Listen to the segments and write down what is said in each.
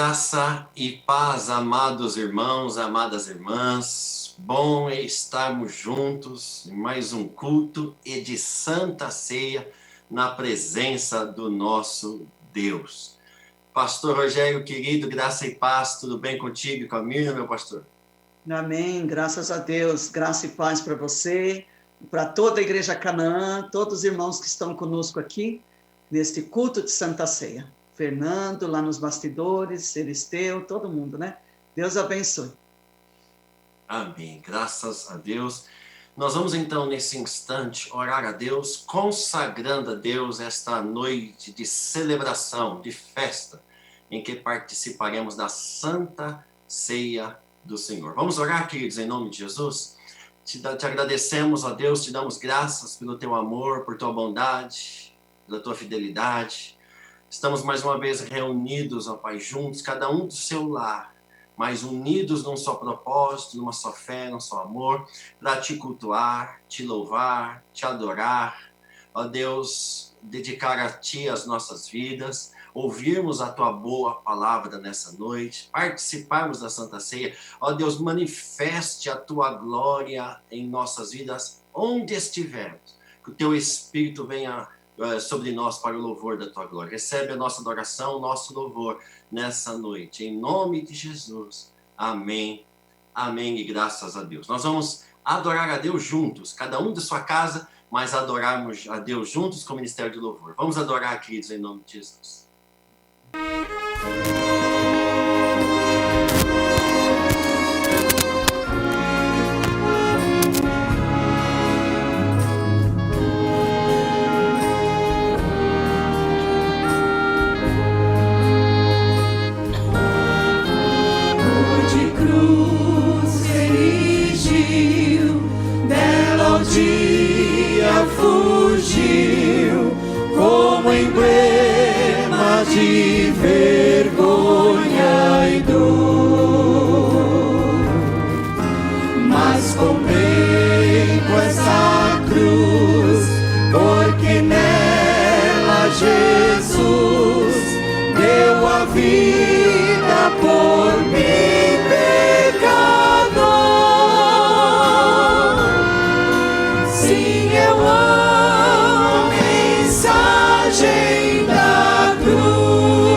Graça e paz, amados irmãos, amadas irmãs. Bom é estarmos juntos em mais um culto e de Santa Ceia na presença do nosso Deus. Pastor Rogério, querido, graça e paz, tudo bem contigo e com a Miriam, meu pastor? Amém, graças a Deus, graça e paz para você, para toda a Igreja Canaã, todos os irmãos que estão conosco aqui, neste culto de Santa Ceia. Fernando, lá nos bastidores, Celesteu, todo mundo, né? Deus abençoe. Amém, graças a Deus. Nós vamos então, nesse instante, orar a Deus, consagrando a Deus esta noite de celebração, de festa, em que participaremos da Santa Ceia do Senhor. Vamos orar, queridos, em nome de Jesus? Te agradecemos, ó Deus, te damos graças pelo teu amor, por tua bondade, pela tua fidelidade. Estamos mais uma vez reunidos, ó Pai, juntos, cada um do seu lar, mas unidos num só propósito, numa só fé, num só amor, para te cultuar, te louvar, te adorar. Ó Deus, dedicar a ti as nossas vidas, ouvirmos a tua boa palavra nessa noite, participarmos da Santa Ceia. Ó Deus, manifeste a tua glória em nossas vidas, onde estivermos. Que o teu Espírito venha sobre nós para o louvor da tua glória. Recebe a nossa adoração, o nosso louvor nessa noite. Em nome de Jesus. Amém. Amém e graças a Deus. Nós vamos adorar a Deus juntos, cada um de sua casa, mas adorarmos a Deus juntos com o ministério de louvor. Vamos adorar, queridos, em nome de Jesus. Fugiu como emblema de vergonha e dor, mas contemplo essa cruz, porque nela Jesus deu a vida por mim, pecador. Sim, eu amo da cruz.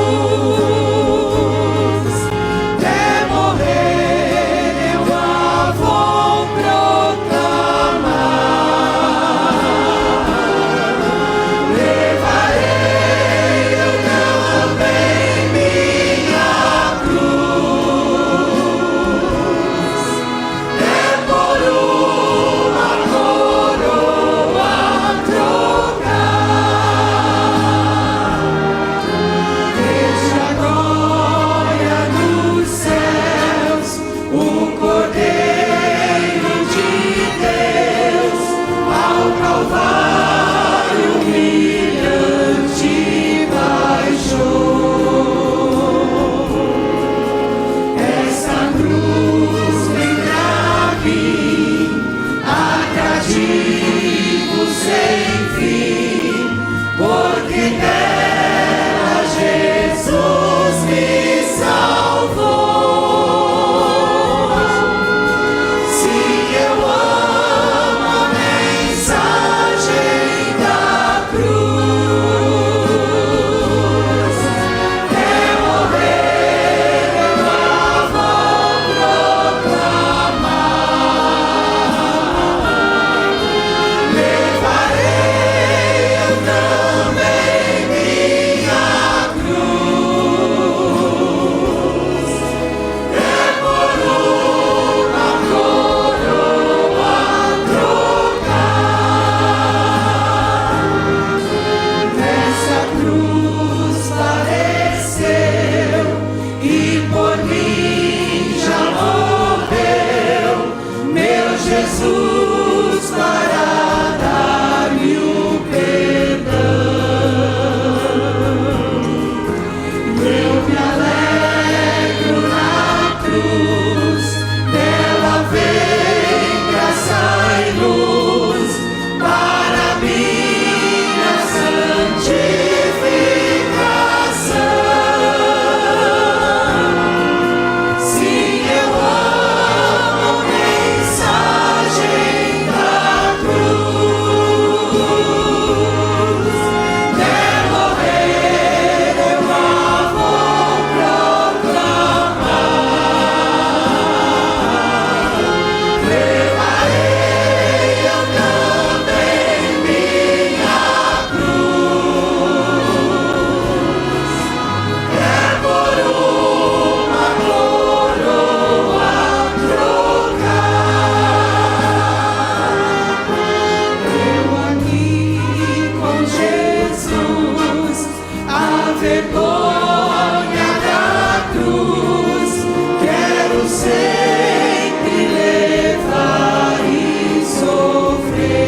vergonha da cruz, quero sempre levar e sofrer.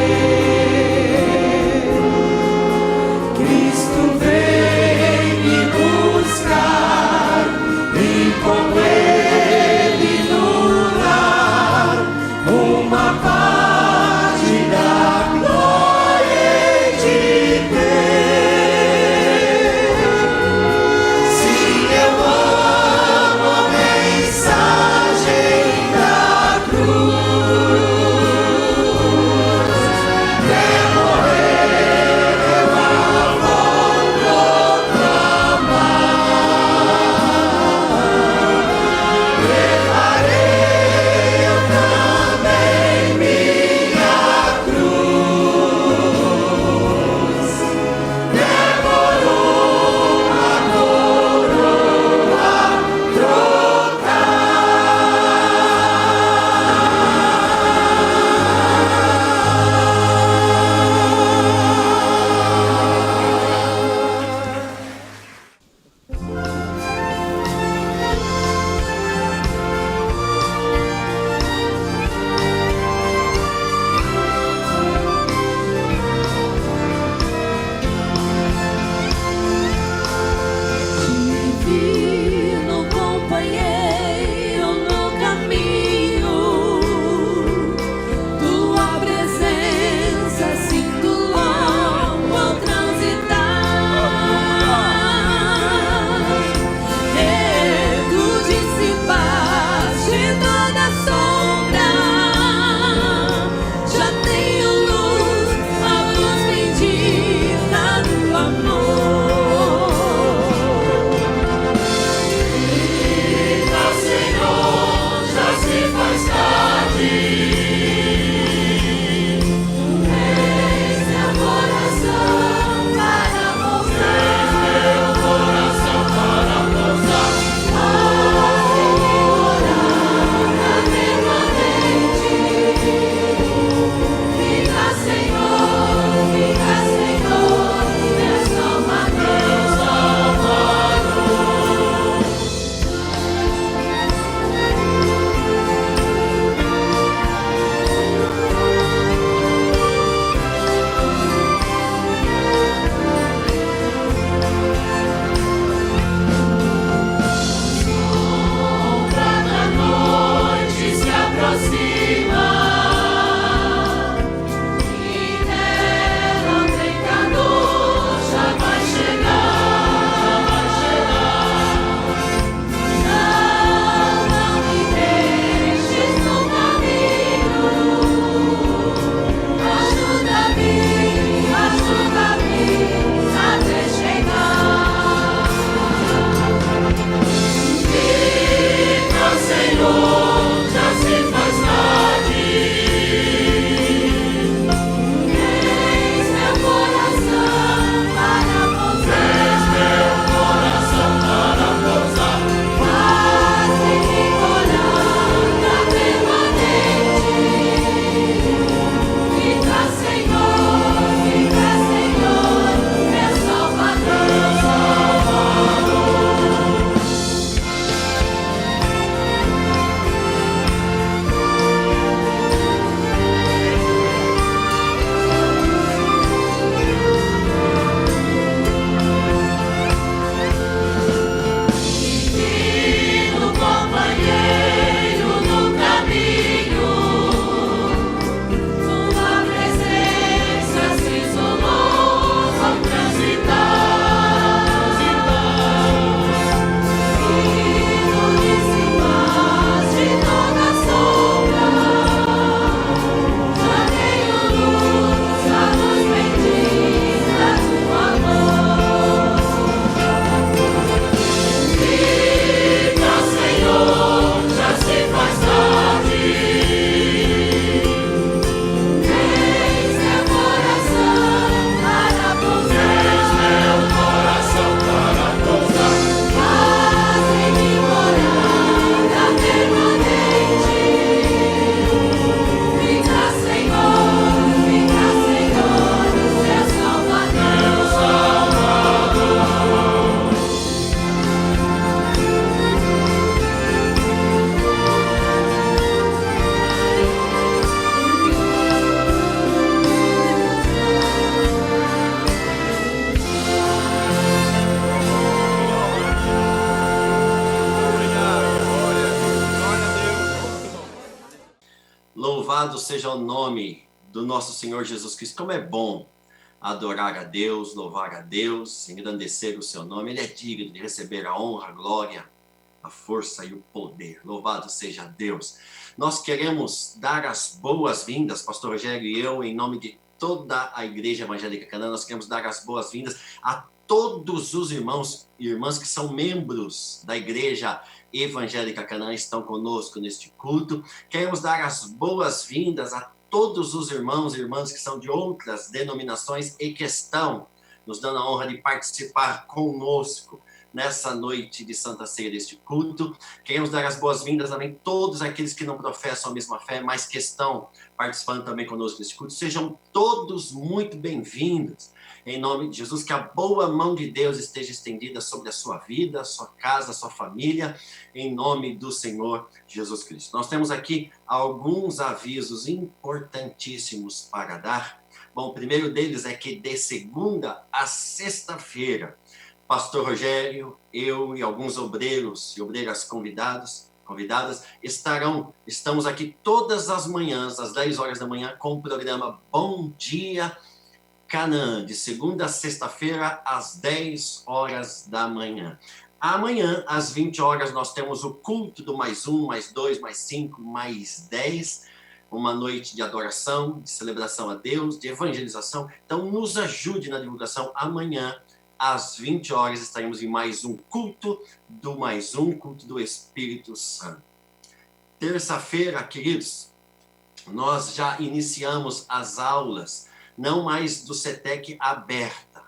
Cristo vem me buscar e com Ele no lar uma parte da glória de ter. Louvado seja o nome do nosso Senhor Jesus Cristo. Como é bom adorar a Deus, louvar a Deus, engrandecer o seu nome. Ele é digno de receber a honra, a glória, a força e o poder. Louvado seja Deus. Nós queremos dar as boas-vindas, pastor Rogério e eu, em nome de toda a Igreja Evangélica Canaã, nós queremos dar as boas-vindas a todos os irmãos e irmãs que são membros da Igreja Evangélica Canaã, estão conosco neste culto. Queremos dar as boas-vindas a todos os irmãos e irmãs que são de outras denominações e que estão nos dando a honra de participar conosco nessa noite de Santa Ceia deste culto. Queremos dar as boas-vindas também a todos aqueles que não professam a mesma fé, mas que estão participando também conosco deste culto. Sejam todos muito bem-vindos. Em nome de Jesus, que a boa mão de Deus esteja estendida sobre a sua vida, a sua casa, a sua família, em nome do Senhor Jesus Cristo. Nós temos aqui alguns avisos importantíssimos para dar. Bom, o primeiro deles é que de segunda a sexta-feira, pastor Rogério, eu e alguns obreiros e obreiras convidadas, estamos aqui todas as manhãs, às 10 horas da manhã, com o programa Bom Dia Canaã, de segunda a sexta-feira, às 10 horas da manhã. Amanhã, às 20 horas, nós temos o culto do mais 1, mais 2, mais 5, mais 10, uma noite de adoração, de celebração a Deus, de evangelização. Então, nos ajude na divulgação. Amanhã, às 20 horas, estaremos em mais um culto do Espírito Santo. Terça-feira, queridos, nós já iniciamos as aulas, não mais do CETEC aberta,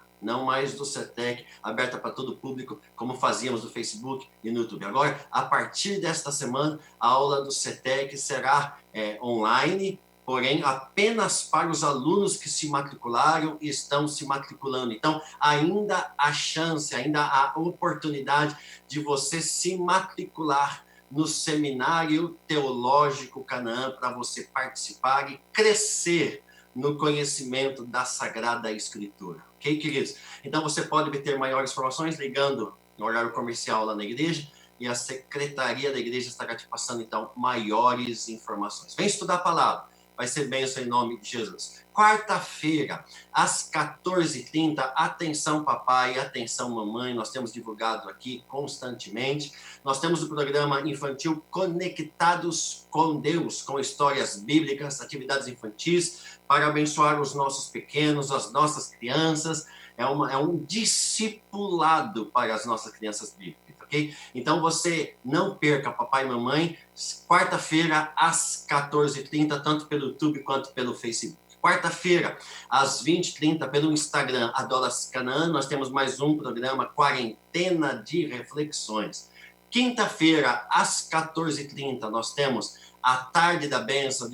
para todo o público, como fazíamos no Facebook e no YouTube. Agora, a partir desta semana, a aula do CETEC será online, porém, apenas para os alunos que se matricularam e estão se matriculando. Então, ainda há chance, ainda há oportunidade de você se matricular no Seminário Teológico Canaã, para você participar e crescer no conhecimento da Sagrada Escritura. Ok, queridos? Então, você pode obter maiores informações ligando no horário comercial lá na igreja, e a secretaria da igreja estará te passando, então, maiores informações. Vem estudar a palavra. Vai ser bênção em nome de Jesus. Quarta-feira, às 14h30, atenção papai, atenção mamãe, nós temos divulgado aqui constantemente. Nós temos o programa infantil Conectados com Deus, com histórias bíblicas, atividades infantis, para abençoar os nossos pequenos, as nossas crianças. É um discipulado para as nossas crianças bíblicas, ok? Então, você não perca, papai e mamãe, quarta-feira, às 14h30, tanto pelo YouTube quanto pelo Facebook. Quarta-feira, às 20h30, pelo Instagram, Adoras Canaã, nós temos mais um programa, Quarentena de Reflexões. Quinta-feira, às 14h30, nós temos a Tarde da Bênção,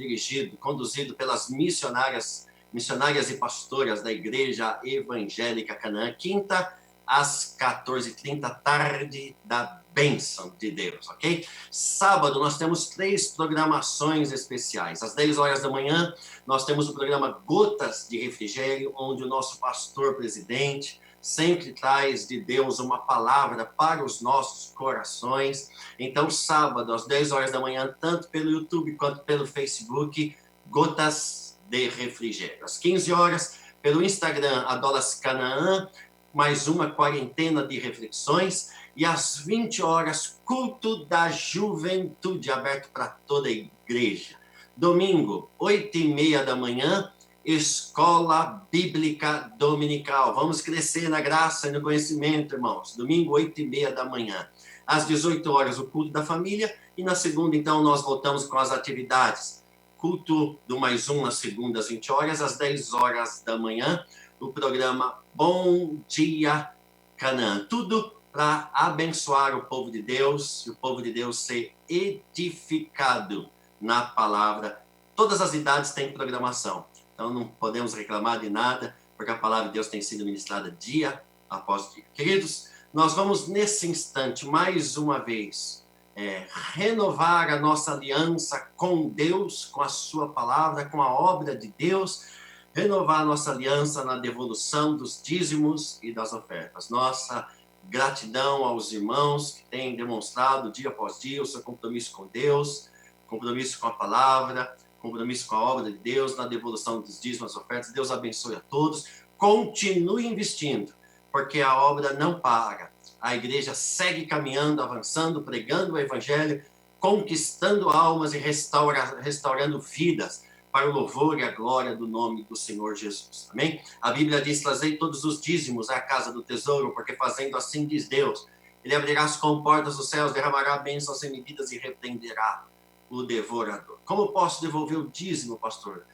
conduzido pelas missionárias e pastoras da Igreja Evangélica Canaã. Quinta, às 14h30, Tarde da Bênção de Deus, ok? Sábado, nós temos 3 programações especiais. Às 10 horas da manhã, nós temos o programa Gotas de Refrigério, onde o nosso pastor presidente sempre traz de Deus uma palavra para os nossos corações. Então, sábado, às 10 horas da manhã, tanto pelo YouTube quanto pelo Facebook, Gotas de Refrigério. Às 15 horas, pelo Instagram, Adoras Canaã, mais uma quarentena de reflexões. E às 20 horas, culto da juventude, aberto para toda a igreja. Domingo, 8h30 da manhã, Escola Bíblica Dominical. Vamos crescer na graça e no conhecimento, irmãos. Domingo, 8h30 da manhã. Às 18 horas, o culto da família. E na segunda, então, nós voltamos com as atividades. Culto do mais um na segunda, às 20 horas. Às 10 horas da manhã, o programa Bom Dia Canaã. Tudo para abençoar o povo de Deus e o povo de Deus ser edificado na palavra. Todas as idades têm programação. Então, não podemos reclamar de nada, porque a palavra de Deus tem sido ministrada dia após dia. Queridos, nós vamos, nesse instante, mais uma vez, renovar a nossa aliança com Deus, com a sua palavra, com a obra de Deus, renovar a nossa aliança na devolução dos dízimos e das ofertas. Nossa gratidão aos irmãos que têm demonstrado dia após dia o seu compromisso com Deus, compromisso com a palavra, compromisso com a obra de Deus, na devolução dos dízimos, das ofertas. Deus abençoe a todos. Continue investindo, porque a obra não para. A igreja segue caminhando, avançando, pregando o evangelho, conquistando almas e restaurando vidas para o louvor e a glória do nome do Senhor Jesus. Amém? A Bíblia diz: trazei todos os dízimos à casa do tesouro, porque fazendo assim, diz Deus, ele abrirá as comportas dos céus, derramará bênçãos sem medidas e repreenderá o devorador. Como posso devolver o dízimo, pastor?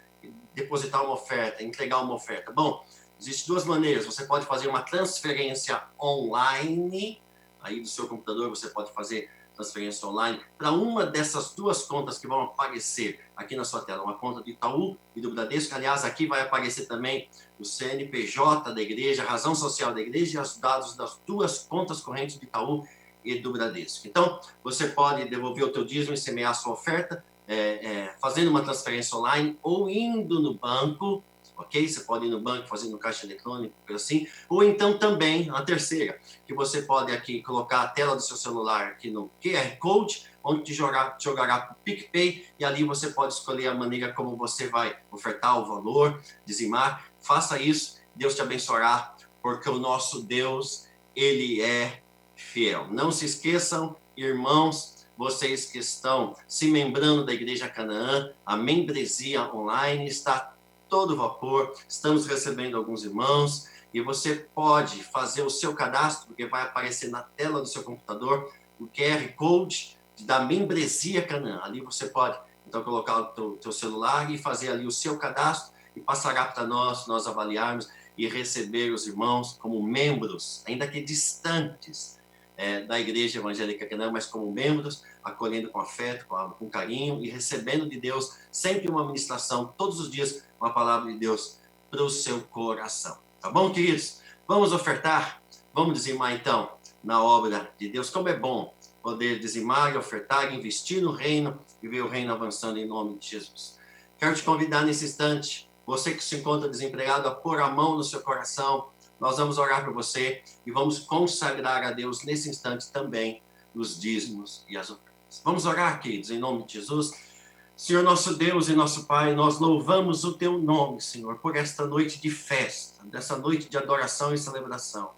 Depositar uma oferta, entregar uma oferta. Bom, existem duas maneiras. Você pode fazer uma transferência online, aí do seu computador você pode fazer transferência online para uma dessas duas contas que vão aparecer aqui na sua tela, uma conta do Itaú e do Bradesco. Aliás, aqui vai aparecer também o CNPJ da igreja, a razão social da igreja e os dados das duas contas correntes do Itaú e do Bradesco. Então, você pode devolver o teu dízimo e semear a sua oferta, fazendo uma transferência online ou indo no banco, ok? Você pode ir no banco fazendo caixa eletrônico, assim, ou então também, a terceira, que você pode aqui colocar a tela do seu celular aqui no QR Code, onde te jogará para o PicPay, e ali você pode escolher a maneira como você vai ofertar o valor, dizimar. Faça isso, Deus te abençoará, porque o nosso Deus, ele é fiel. Não se esqueçam, irmãos, vocês que estão se membrando da Igreja Canaã, a membresia online está todo vapor, estamos recebendo alguns irmãos, e você pode fazer o seu cadastro, porque vai aparecer na tela do seu computador o QR Code da membresia Canaã. Ali você pode, então, colocar o teu celular e fazer ali o seu cadastro, e passará para nós avaliarmos e receber os irmãos como membros, ainda que distantes, da Igreja Evangélica Canaã, mas como membros, acolhendo com afeto, com carinho e recebendo de Deus sempre uma ministração, todos os dias, uma palavra de Deus para o seu coração. Tá bom, queridos? Vamos ofertar? Vamos dizimar, então, na obra de Deus. Como é bom poder dizimar e ofertar, investir no reino e ver o reino avançando em nome de Jesus. Quero te convidar nesse instante, você que se encontra desempregado, a pôr a mão no seu coração. Nós vamos orar por você e vamos consagrar a Deus nesse instante também os dízimos e as ofertas. Vamos orar, queridos, em nome de Jesus. Senhor, nosso Deus e nosso Pai, nós louvamos o Teu nome, Senhor, por esta noite de festa, dessa noite de adoração e celebração.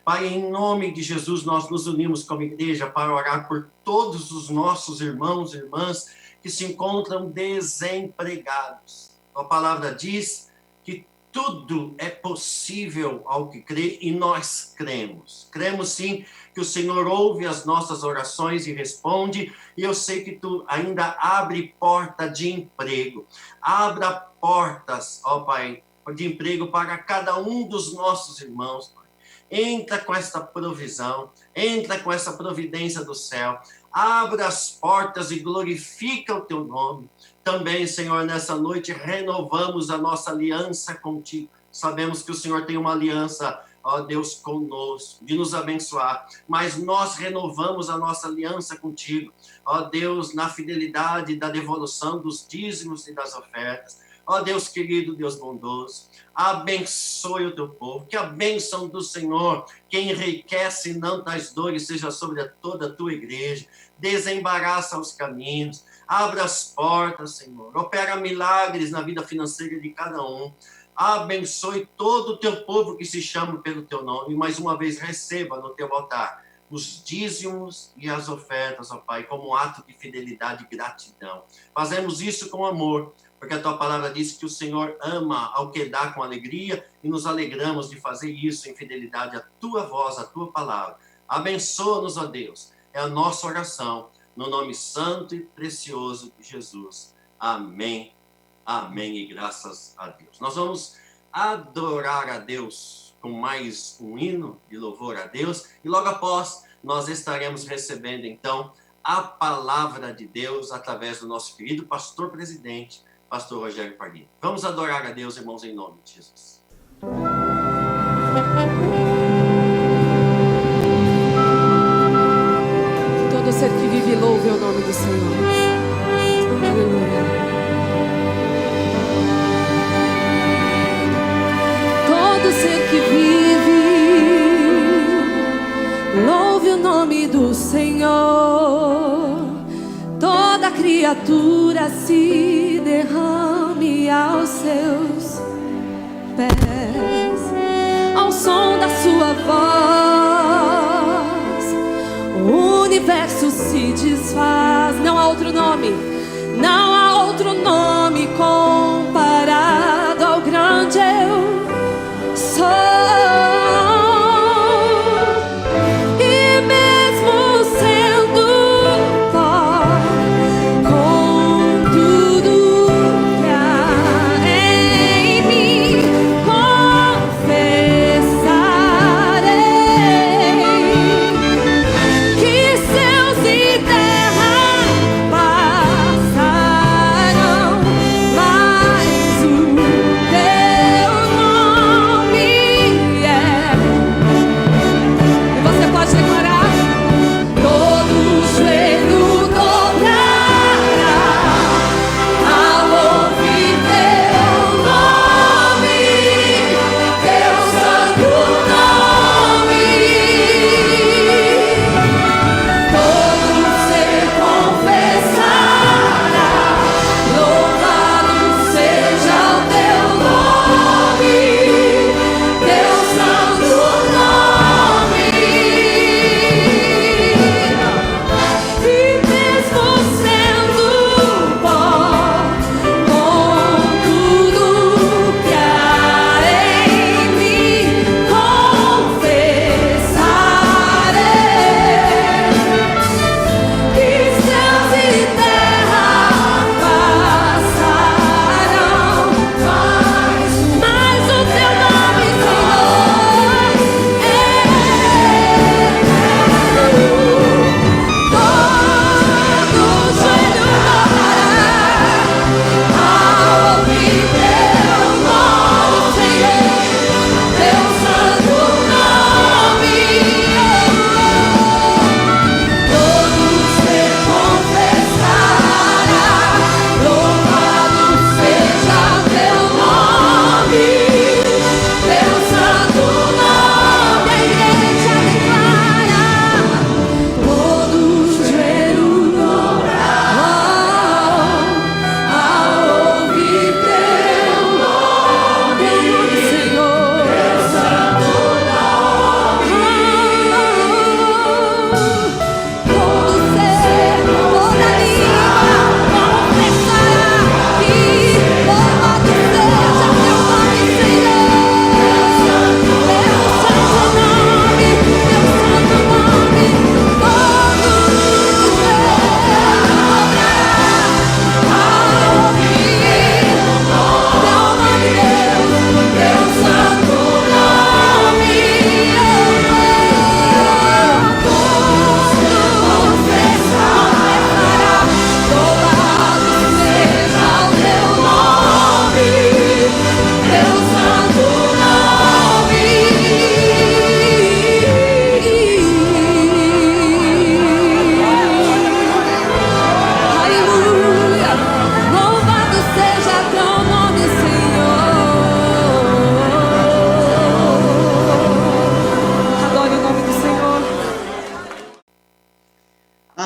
Pai, em nome de Jesus, nós nos unimos como igreja para orar por todos os nossos irmãos e irmãs que se encontram desempregados. A palavra diz que tudo é possível ao que crê, e nós cremos. Cremos sim que o Senhor ouve as nossas orações e responde, e eu sei que Tu ainda abre porta de emprego. Abra portas, ó Pai, de emprego para cada um dos nossos irmãos, Pai. Entra com esta provisão, entra com essa providência do céu, abra as portas e glorifica o Teu nome. Também, Senhor, nessa noite renovamos a nossa aliança contigo. Sabemos que o Senhor tem uma aliança, ó Deus, conosco, de nos abençoar, mas nós renovamos a nossa aliança contigo, ó Deus, na fidelidade da devolução dos dízimos e das ofertas. Ó Deus querido, Deus bondoso, abençoe o Teu povo, que a bênção do Senhor, que enriquece e não traz dores, seja sobre toda a Tua igreja. Desembaraça os caminhos, abra as portas, Senhor, opera milagres na vida financeira de cada um. Abençoe todo o Teu povo que se chama pelo Teu nome, e mais uma vez receba no Teu altar os dízimos e as ofertas, ó Pai, como um ato de fidelidade e gratidão. Fazemos isso com amor, porque a Tua palavra diz que o Senhor ama ao que dá com alegria, e nos alegramos de fazer isso em fidelidade à Tua voz, à Tua palavra. Abençoa-nos, ó Deus, é a nossa oração, no nome santo e precioso de Jesus. Amém, amém e graças a Deus. Nós vamos adorar a Deus com mais um hino de louvor a Deus, e logo após nós estaremos recebendo, então, a palavra de Deus através do nosso querido pastor presidente, pastor Rogério Pardini. Vamos adorar a Deus, irmãos, em nome de Jesus. Todo ser que vive louve o nome do Senhor. Aleluia. Todo ser que vive louve o nome do Senhor. Toda criatura criatura se derrame aos seus pés, ao som da sua voz, o universo se desfaz. Não há outro nome, não há outro nome comparado ao grande eu sou.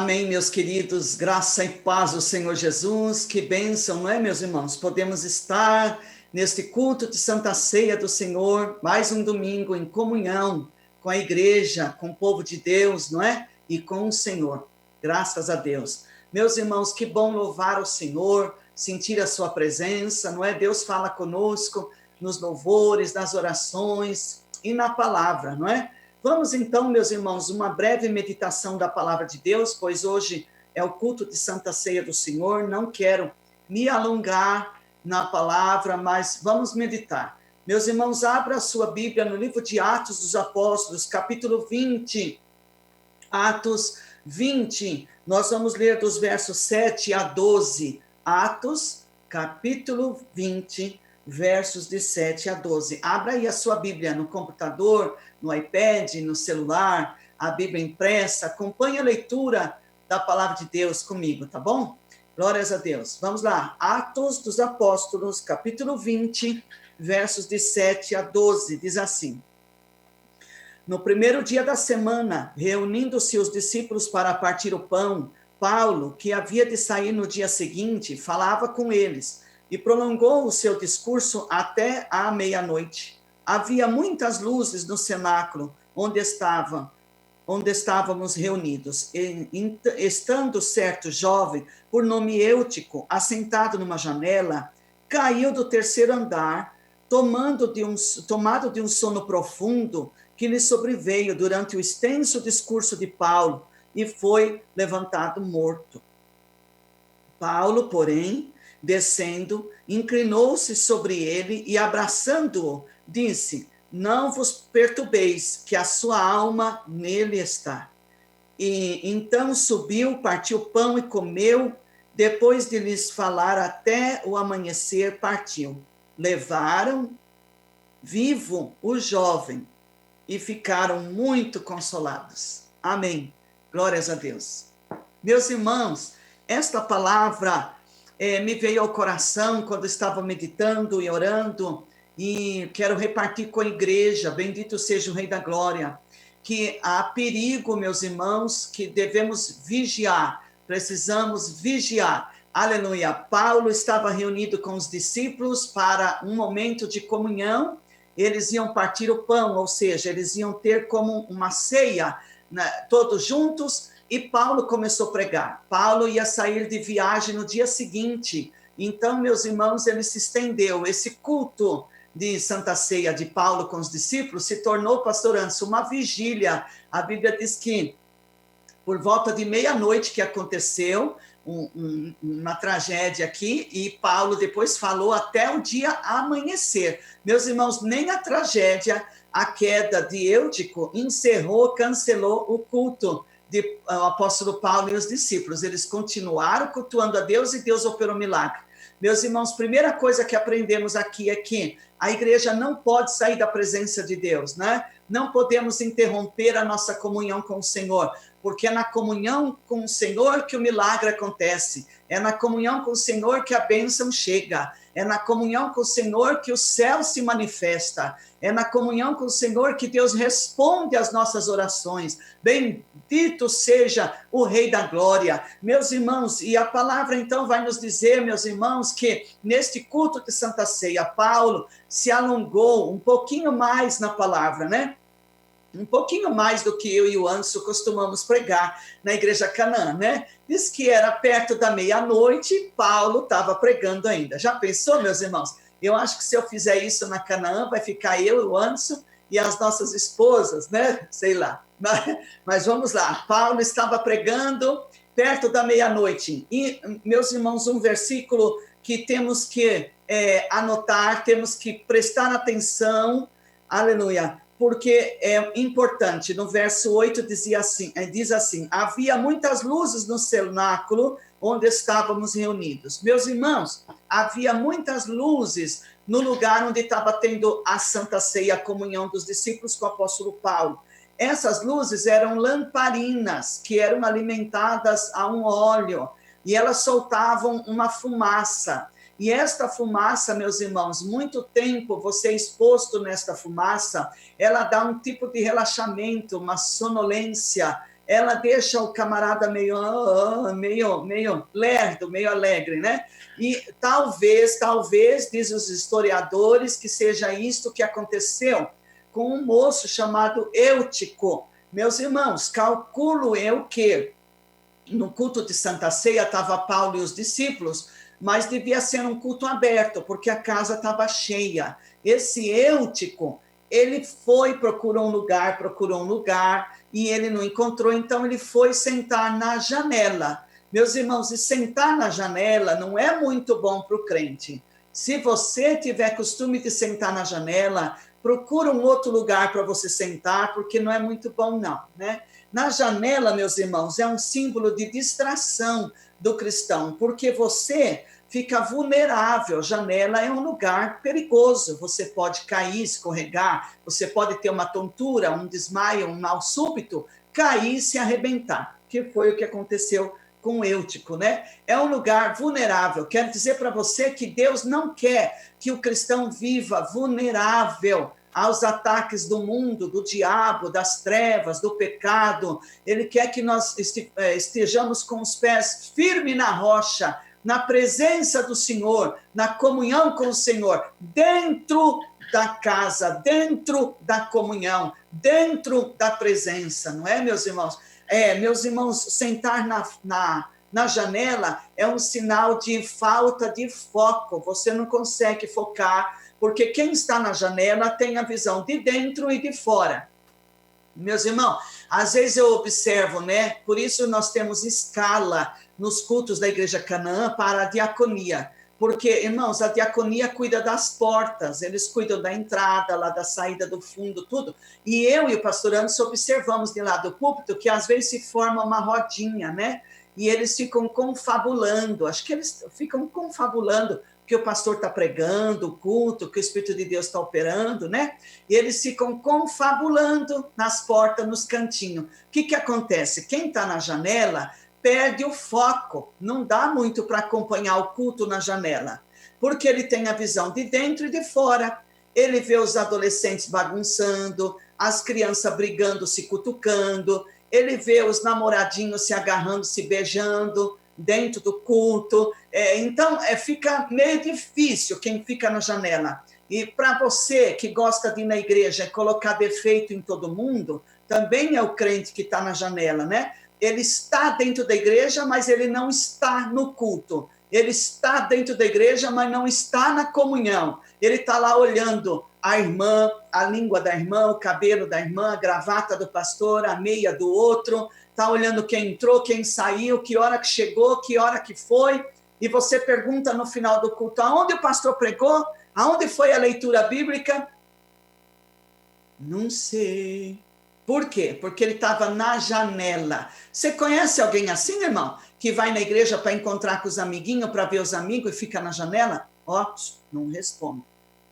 Amém, meus queridos, graça e paz do Senhor Jesus, que bênção, não é, meus irmãos? Podemos estar neste culto de Santa Ceia do Senhor, mais um domingo em comunhão com a igreja, com o povo de Deus, não é? E com o Senhor, graças a Deus. Meus irmãos, que bom louvar o Senhor, sentir a sua presença, não é? Deus fala conosco nos louvores, nas orações e na palavra, não é? Vamos então, meus irmãos, uma breve meditação da palavra de Deus, pois hoje é o culto de Santa Ceia do Senhor. Não quero me alongar na palavra, mas vamos meditar. Meus irmãos, abra a sua Bíblia no livro de Atos dos Apóstolos, capítulo 20. Atos 20, nós vamos ler dos versos 7 a 12. Atos, capítulo 20, versos de 7 a 12. Abra aí a sua Bíblia no computador, no iPad, no celular, a Bíblia impressa. Acompanhe a leitura da palavra de Deus comigo, tá bom? Glórias a Deus. Vamos lá. Atos dos Apóstolos, capítulo 20, versos de 7 a 12. Diz assim: No primeiro dia da semana, reunindo-se os discípulos para partir o pão, Paulo, que havia de sair no dia seguinte, falava com eles e prolongou o seu discurso até à meia-noite. Havia muitas luzes no cenáculo onde estávamos reunidos. Estando certo jovem, por nome Eutico, assentado numa janela, caiu do terceiro andar, tomado de um sono profundo que lhe sobreveio durante o extenso discurso de Paulo, e foi levantado morto. Paulo, porém, descendo, inclinou-se sobre ele e, abraçando-o, disse: não vos perturbeis, que a sua alma nele está. E então subiu, partiu o pão e comeu. Depois de lhes falar até o amanhecer, partiu. Levaram vivo o jovem e ficaram muito consolados. Amém. Glórias a Deus. Meus irmãos, esta palavra me veio ao coração quando estava meditando e orando, e quero repartir com a igreja. Bendito seja o Rei da Glória. Que há perigo, meus irmãos, que devemos vigiar, precisamos vigiar. Aleluia. Paulo estava reunido com os discípulos para um momento de comunhão. Eles iam partir o pão, ou seja, eles iam ter como uma ceia, né, todos juntos, e Paulo começou a pregar. Paulo ia sair de viagem no dia seguinte. Então, meus irmãos, ele se estendeu. Esse culto de Santa Ceia de Paulo com os discípulos se tornou, pastor Anderson, uma vigília. A Bíblia diz que por volta de meia-noite que aconteceu uma tragédia aqui, e Paulo depois falou até o dia amanhecer. Meus irmãos, nem a tragédia, a queda de Eutico, cancelou o culto do apóstolo Paulo e os discípulos. Eles continuaram cultuando a Deus e Deus operou milagre. Meus irmãos, primeira coisa que aprendemos aqui é que a igreja não pode sair da presença de Deus, né? Não podemos interromper a nossa comunhão com o Senhor, porque é na comunhão com o Senhor que o milagre acontece, é na comunhão com o Senhor que a bênção chega, é na comunhão com o Senhor que o céu se manifesta, é na comunhão com o Senhor que Deus responde às nossas orações. Bendito seja o Rei da Glória. Meus irmãos, e a palavra então vai nos dizer, meus irmãos, que neste culto de Santa Ceia, Paulo se alongou um pouquinho mais na palavra, né? Um pouquinho mais do que eu e o Anderson costumamos pregar na Igreja Canaã, né? Diz que era perto da meia-noite, Paulo estava pregando ainda. Já pensou, meus irmãos? Eu acho que se eu fizer isso na Canaã, vai ficar eu, o Anderson e as nossas esposas, né? Sei lá. Mas vamos lá. Paulo estava pregando perto da meia-noite. E, meus irmãos, um versículo que temos que anotar, temos que prestar atenção, aleluia, porque é importante. No verso 8 diz assim: havia muitas luzes no cenáculo onde estávamos reunidos. Meus irmãos, havia muitas luzes no lugar onde estava tendo a Santa Ceia, a comunhão dos discípulos com o apóstolo Paulo. Essas luzes eram lamparinas que eram alimentadas a um óleo e elas soltavam uma fumaça. E esta fumaça, meus irmãos, muito tempo você ela dá um tipo de relaxamento, uma sonolência, ela deixa o camarada meio lerdo, meio alegre, né? E talvez, diz os historiadores, que seja isto que aconteceu com um moço chamado Eutico. Meus irmãos, calculo eu que no culto de Santa Ceia estava Paulo e os discípulos, mas devia ser um culto aberto, porque a casa estava cheia. Esse Eutico, ele procurou um lugar, e ele não encontrou, então ele foi sentar na janela. Meus irmãos, e sentar na janela não é muito bom para o crente. Se você tiver costume de sentar na janela, procura um outro lugar para você sentar, porque não é muito bom não, né? Na janela, meus irmãos, é um símbolo de distração do cristão, porque você fica vulnerável. Janela é um lugar perigoso, você pode cair, escorregar, você pode ter uma tontura, um desmaio, um mal súbito, cair e se arrebentar, que foi o que aconteceu com Eutico, né? É um lugar vulnerável. Quero dizer para você que Deus não quer que o cristão viva vulnerável. aos ataques do mundo, do diabo, das trevas, do pecado. Ele quer que nós estejamos com os pés firmes na rocha, na presença do Senhor, na comunhão com o Senhor, dentro da casa, dentro da comunhão, dentro da presença, não é, meus irmãos? Meus irmãos, sentar na janela é um sinal de falta de foco. Você não consegue focar, porque quem está na janela tem a visão de dentro e de fora. Meus irmãos, às vezes eu observo, né? Por isso nós temos escala nos cultos da Igreja Canaã para a diaconia. Porque, irmãos, a diaconia cuida das portas, eles cuidam da entrada, lá da saída do fundo, tudo. E eu e o pastor Anderson observamos de lá do púlpito que às vezes se forma uma rodinha, né? E eles ficam confabulando, acho que eles ficam confabulando que o pastor está pregando, o culto, que o Espírito de Deus está operando, né? E eles ficam confabulando nas portas, nos cantinhos. O que acontece? Quem está na janela perde o foco, não dá muito para acompanhar o culto na janela, porque ele tem a visão de dentro e de fora. Ele vê os adolescentes bagunçando, as crianças brigando, se cutucando, ele vê os namoradinhos se agarrando, se beijando dentro do culto. Então, fica meio difícil quem fica na janela. E para você que gosta de ir na igreja e colocar defeito em todo mundo, também é o crente que está na janela, né? Ele está dentro da igreja, mas ele não está no culto. Ele está dentro da igreja, mas não está na comunhão. Ele está lá olhando a irmã, a língua da irmã, o cabelo da irmã, a gravata do pastor, a meia do outro. Está olhando quem entrou, quem saiu, que hora que chegou, que hora que foi. E você pergunta no final do culto, aonde o pastor pregou? Aonde foi a leitura bíblica? Não sei. Por quê? Porque ele estava na janela. Você conhece alguém assim, irmão? Que vai na igreja para encontrar com os amiguinhos, para ver os amigos e fica na janela? Não responde.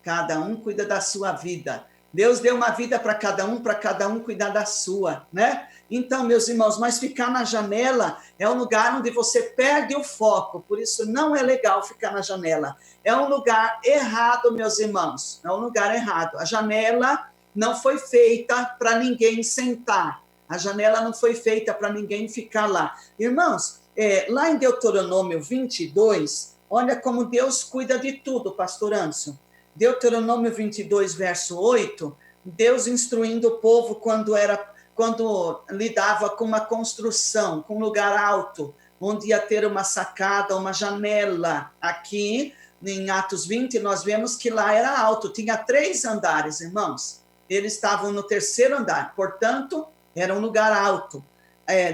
Cada um cuida da sua vida. Deus deu uma vida para cada um cuidar da sua, né? Então, meus irmãos, mas ficar na janela é um lugar onde você perde o foco, por isso não é legal ficar na janela. É um lugar errado, meus irmãos, é um lugar errado. A janela não foi feita para ninguém sentar. A janela não foi feita para ninguém ficar lá. Irmãos, lá em Deuteronômio 22, olha como Deus cuida de tudo, pastor Anderson. Deuteronômio 22, verso 8, Deus instruindo o povo quando lidava com uma construção, com um lugar alto, onde ia ter uma sacada, uma janela. Aqui, em Atos 20, nós vemos que lá era alto, tinha 3 andares, irmãos. Eles estavam no 3º andar, portanto, era um lugar alto.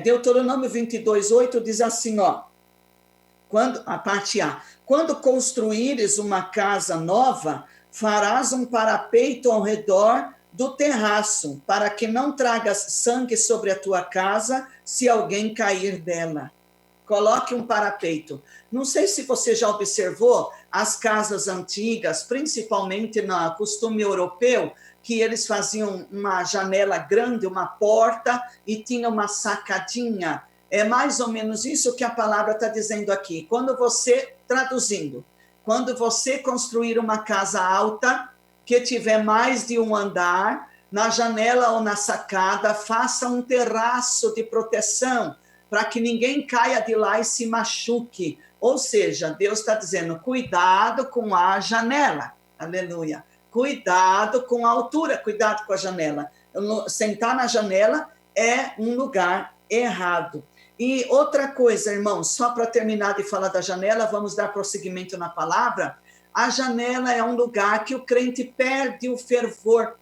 Deuteronômio 22, 8 diz assim, a parte A, quando construíres uma casa nova, farás um parapeito ao redor do terraço, para que não tragas sangue sobre a tua casa, se alguém cair dela. Coloque um parapeito. Não sei se você já observou as casas antigas, principalmente no costume europeu, que eles faziam uma janela grande, uma porta, e tinha uma sacadinha. É mais ou menos isso que a palavra está dizendo aqui. Traduzindo, quando você construir uma casa alta, que tiver mais de um andar, na janela ou na sacada, faça um terraço de proteção, para que ninguém caia de lá e se machuque. Ou seja, Deus está dizendo, cuidado com a janela. Aleluia. Cuidado com a altura, cuidado com a janela. Sentar na janela é um lugar errado. E outra coisa, irmãos, só para terminar de falar da janela, vamos dar prosseguimento na palavra. A janela é um lugar que o crente perde o fervor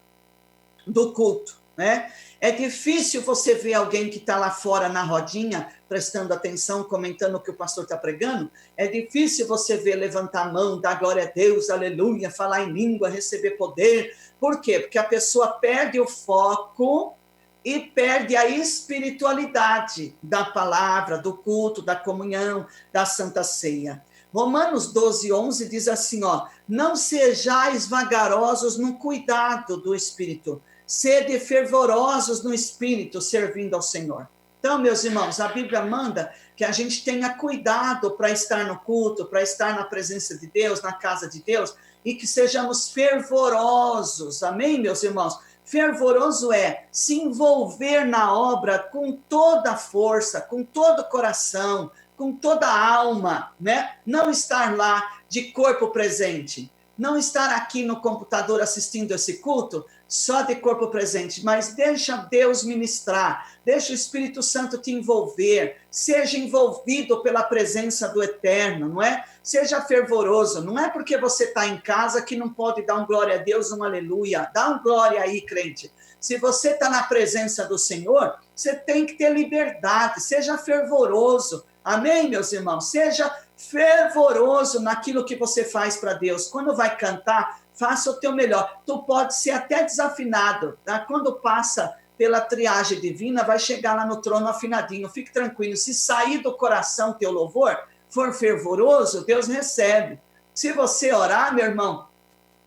do culto, né? É difícil você ver alguém que está lá fora na rodinha, prestando atenção, comentando o que o pastor está pregando. É difícil você ver levantar a mão, dar glória a Deus, aleluia, falar em língua, receber poder. Por quê? Porque a pessoa perde o foco e perde a espiritualidade da palavra, do culto, da comunhão, da Santa Ceia. Romanos 12, 11 diz assim, não sejais vagarosos no cuidado do Espírito, sede fervorosos no Espírito, servindo ao Senhor. Então, meus irmãos, a Bíblia manda que a gente tenha cuidado para estar no culto, para estar na presença de Deus, na casa de Deus, e que sejamos fervorosos, amém, meus irmãos? Fervoroso é se envolver na obra com toda a força, com todo o coração, com toda a alma, né? Não estar lá de corpo presente, não estar aqui no computador assistindo esse culto só de corpo presente, mas deixa Deus ministrar, deixa o Espírito Santo te envolver, seja envolvido pela presença do Eterno, não é? Seja fervoroso, não é porque você está em casa que não pode dar um glória a Deus, um aleluia, dá um glória aí, crente. Se você está na presença do Senhor, você tem que ter liberdade, seja fervoroso, amém, meus irmãos? Seja fervoroso naquilo que você faz para Deus. Quando vai cantar, faça o teu melhor. Tu pode ser até desafinado, tá? Quando passa pela triagem divina, vai chegar lá no trono afinadinho. Fique tranquilo, se sair do coração teu louvor, for fervoroso, Deus recebe. Se você orar, meu irmão,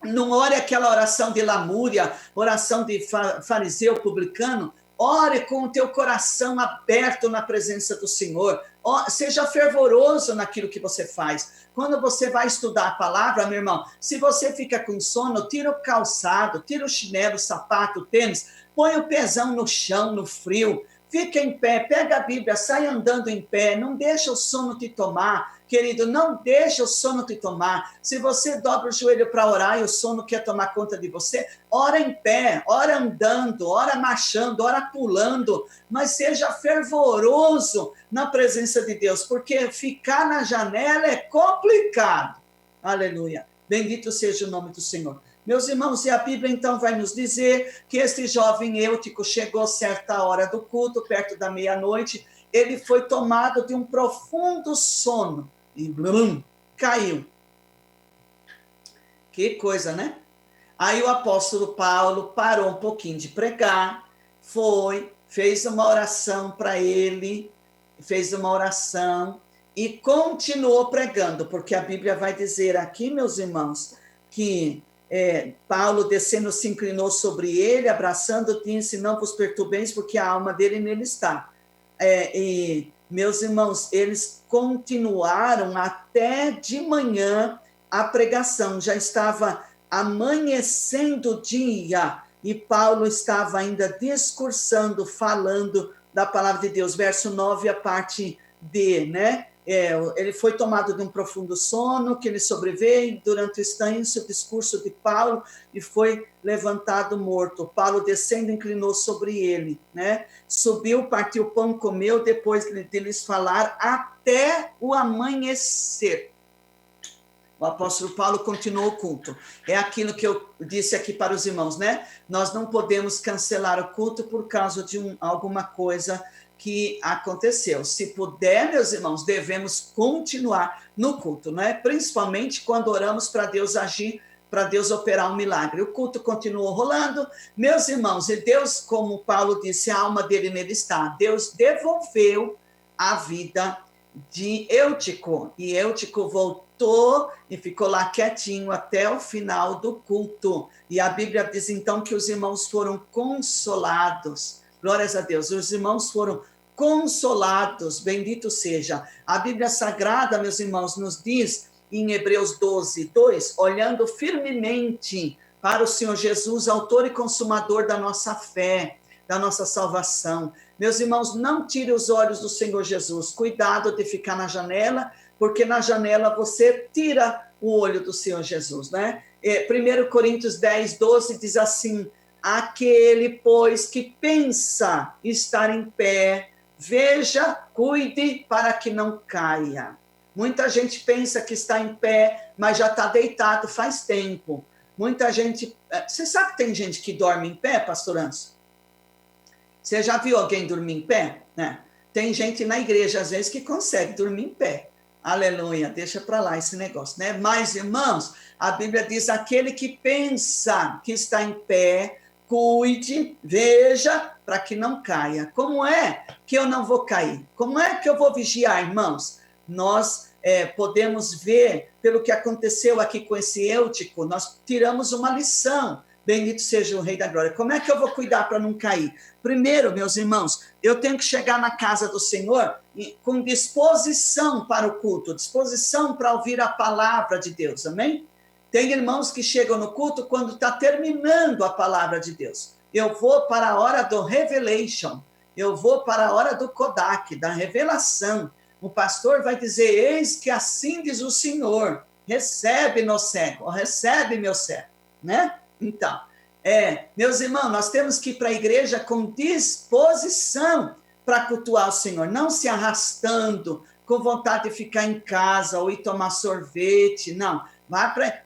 não ore aquela oração de lamúria, oração de fariseu publicano, ore com o teu coração aberto na presença do Senhor. Seja fervoroso naquilo que você faz. Quando você vai estudar a palavra, meu irmão, se você fica com sono, tira o calçado, tira o chinelo, o sapato, o tênis, põe o pezão no chão, no frio, fica em pé, pega a Bíblia, sai andando em pé, não deixa o sono te tomar, querido, não deixa o sono te tomar. Se você dobra o joelho para orar e o sono quer tomar conta de você, ora em pé, ora andando, ora marchando, ora pulando, mas seja fervoroso na presença de Deus, porque ficar na janela é complicado. Aleluia. Bendito seja o nome do Senhor. Meus irmãos, e a Bíblia então vai nos dizer que este jovem Eutico chegou certa hora do culto, perto da meia-noite, ele foi tomado de um profundo sono e blum, caiu. Que coisa, né? Aí o apóstolo Paulo parou um pouquinho de pregar, fez uma oração para ele, fez uma oração e continuou pregando, porque a Bíblia vai dizer aqui, meus irmãos, que Paulo, descendo, se inclinou sobre ele, abraçando, disse, não vos perturbeis, porque a alma dele nele está. E, meus irmãos, eles continuaram até de manhã a pregação, já estava amanhecendo o dia, e Paulo estava ainda discursando, falando da palavra de Deus. Verso 9, a parte D, né? Ele foi tomado de um profundo sono, que lhe sobreveio durante o extenso discurso de Paulo e foi levantado morto. Paulo, descendo, inclinou sobre ele, né? Subiu, partiu o pão, comeu, depois de lhes falar, até o amanhecer. O apóstolo Paulo continuou o culto. É aquilo que eu disse aqui para os irmãos, né? Nós não podemos cancelar o culto por causa de alguma coisa que aconteceu. Se puder, meus irmãos, devemos continuar no culto, né? Principalmente quando oramos para Deus agir, para Deus operar um milagre. O culto continuou rolando, meus irmãos, e Deus, como Paulo disse, a alma dele nele está. Deus devolveu a vida de Eutico, e Eutico voltou e ficou lá quietinho até o final do culto. E a Bíblia diz então que os irmãos foram consolados. Glórias a Deus, os irmãos foram consolados, bendito seja. A Bíblia Sagrada, meus irmãos, nos diz em Hebreus 12, 2, olhando firmemente para o Senhor Jesus, autor e consumador da nossa fé, da nossa salvação. Meus irmãos, não tire os olhos do Senhor Jesus, cuidado de ficar na janela, porque na janela você tira o olho do Senhor Jesus, né? 1 Coríntios 10, 12 diz assim, aquele, pois, que pensa estar em pé, veja, cuide para que não caia. Muita gente pensa que está em pé, mas já está deitado faz tempo. Muita gente... Você sabe que tem gente que dorme em pé, pastor Anso? Você já viu alguém dormir em pé? Né? Tem gente na igreja, às vezes, que consegue dormir em pé. Aleluia, deixa para lá esse negócio, né? Mas, irmãos, a Bíblia diz, aquele que pensa que está em pé, cuide, veja, para que não caia. Como é que eu não vou cair? Como é que eu vou vigiar, irmãos? Nós podemos ver, pelo que aconteceu aqui com esse Eutico, nós tiramos uma lição. Bendito seja o Rei da Glória. Como é que eu vou cuidar para não cair? Primeiro, meus irmãos, eu tenho que chegar na casa do Senhor com disposição para o culto, disposição para ouvir a palavra de Deus, amém? Tem irmãos que chegam no culto quando está terminando a palavra de Deus. Eu vou para a hora do revelation, eu vou para a hora do Kodak, da revelação. O pastor vai dizer, eis que assim diz o Senhor, recebe meu servo, recebe meu servo, né? Então, meus irmãos, nós temos que ir para a igreja com disposição para cultuar o Senhor, não se arrastando, com vontade de ficar em casa ou ir tomar sorvete, não. Vai para...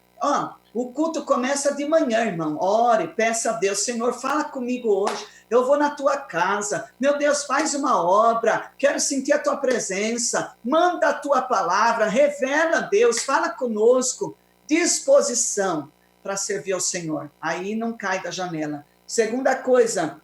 o culto começa de manhã, irmão. Ore, peça a Deus, Senhor, fala comigo hoje. Eu vou na tua casa. Meu Deus, faz uma obra. Quero sentir a tua presença. Manda a tua palavra. Revela, Deus. Fala conosco. Disposição para servir ao Senhor. Aí não cai da janela. Segunda coisa,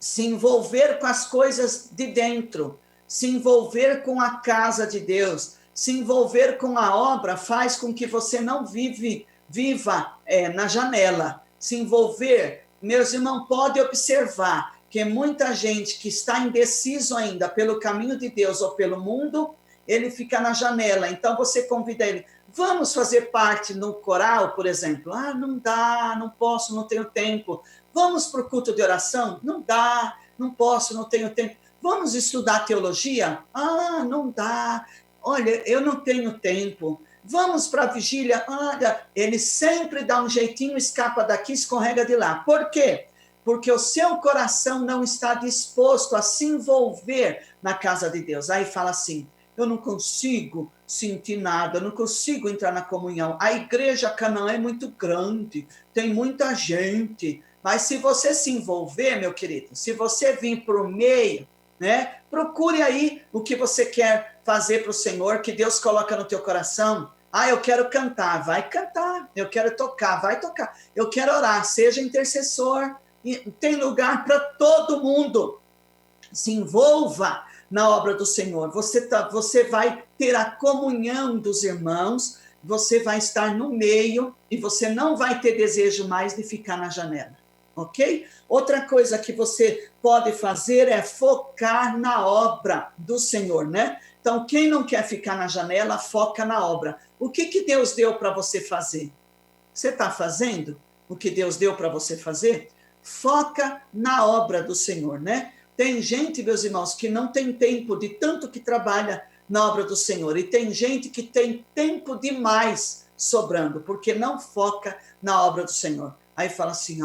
se envolver com as coisas de dentro. Se envolver com a casa de Deus. Se envolver com a obra faz com que você não viva na janela. Se envolver, meus irmãos, pode observar que muita gente que está indeciso ainda pelo caminho de Deus ou pelo mundo, ele fica na janela. Então você convida ele, vamos fazer parte no coral, por exemplo. Não dá, não posso, não tenho tempo. Vamos para o culto de oração? Não dá, não posso, não tenho tempo. Vamos estudar teologia? Não dá. Olha, eu não tenho tempo. Vamos para a vigília? Olha, ele sempre dá um jeitinho, escapa daqui, escorrega de lá. Por quê? Porque o seu coração não está disposto a se envolver na casa de Deus. Aí fala assim, eu não consigo sentir nada, eu não consigo entrar na comunhão. A igreja Canaã é muito grande, tem muita gente. Mas se você se envolver, meu querido, se você vir para o meio, né, procure aí o que você quer fazer para o Senhor, que Deus coloca no teu coração. Eu quero cantar, vai cantar. Eu quero tocar, vai tocar. Eu quero orar, seja intercessor. Tem lugar para todo mundo. Se envolva na obra do Senhor. Você vai ter a comunhão dos irmãos, você vai estar no meio e você não vai ter desejo mais de ficar na janela. Ok? Outra coisa que você pode fazer é focar na obra do Senhor, né? Então, quem não quer ficar na janela, foca na obra. O que Deus deu para você fazer? Você está fazendo o que Deus deu para você fazer? Foca na obra do Senhor, né? Tem gente, meus irmãos, que não tem tempo de tanto que trabalha na obra do Senhor. E tem gente que tem tempo demais sobrando, porque não foca na obra do Senhor. Aí fala assim,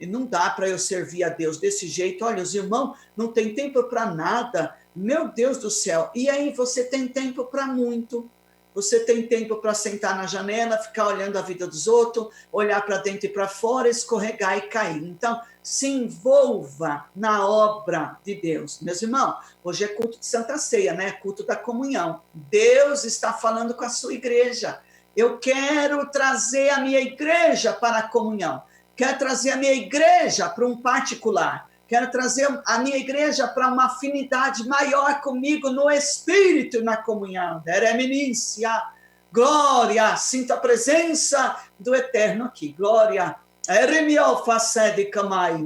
não dá para eu servir a Deus desse jeito. Olha, os irmãos não têm tempo para nada. Meu Deus do céu. E aí você tem tempo para muito. Você tem tempo para sentar na janela, ficar olhando a vida dos outros, olhar para dentro e para fora, escorregar e cair. Então, se envolva na obra de Deus. Meus irmãos, hoje é culto de Santa Ceia, né? Culto da comunhão. Deus está falando com a sua igreja. Eu quero trazer a minha igreja para a comunhão. Quero trazer a minha igreja para um particular. Quero trazer a minha igreja para uma afinidade maior comigo no espírito, na comunhão. Ereminência, glória, sinto a presença do Eterno aqui. Glória.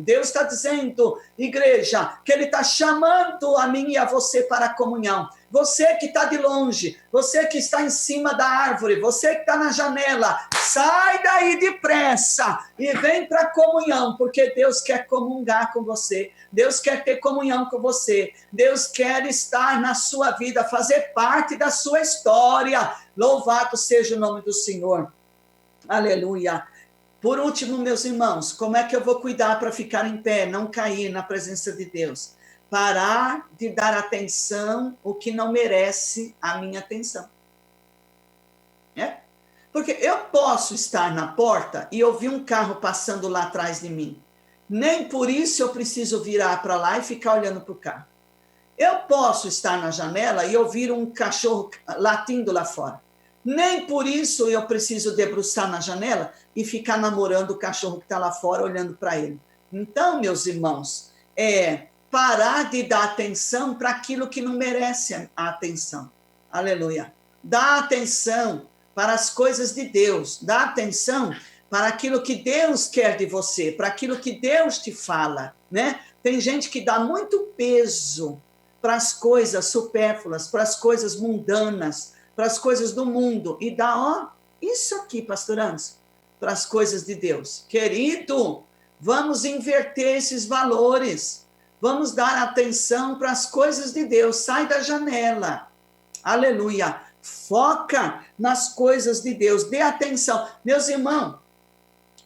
Deus está dizendo, igreja, que Ele está chamando a mim e a você para a comunhão. Você que está de longe, você que está em cima da árvore, você que está na janela, sai daí depressa e vem para a comunhão, porque Deus quer comungar com você, Deus quer ter comunhão com você, Deus quer estar na sua vida, fazer parte da sua história. Louvado seja o nome do Senhor. Aleluia. Por último, meus irmãos, como é que eu vou cuidar para ficar em pé, não cair na presença de Deus? Parar de dar atenção o que não merece a minha atenção. Porque eu posso estar na porta e ouvir um carro passando lá atrás de mim. Nem por isso eu preciso virar para lá e ficar olhando para o carro. Eu posso estar na janela e ouvir um cachorro latindo lá fora. Nem por isso eu preciso debruçar na janela e ficar namorando o cachorro que está lá fora, olhando para ele. Então, meus irmãos, parar de dar atenção para aquilo que não merece a atenção. Aleluia. Dá atenção para as coisas de Deus. Dá atenção para aquilo que Deus quer de você, para aquilo que Deus te fala, né? Tem gente que dá muito peso para as coisas supérfluas, para as coisas mundanas, para as coisas do mundo, e isso aqui, pastor Anderson, para as coisas de Deus. Querido, vamos inverter esses valores. Vamos dar atenção para as coisas de Deus. Sai da janela. Aleluia. Foca nas coisas de Deus. Dê atenção. Meus irmãos,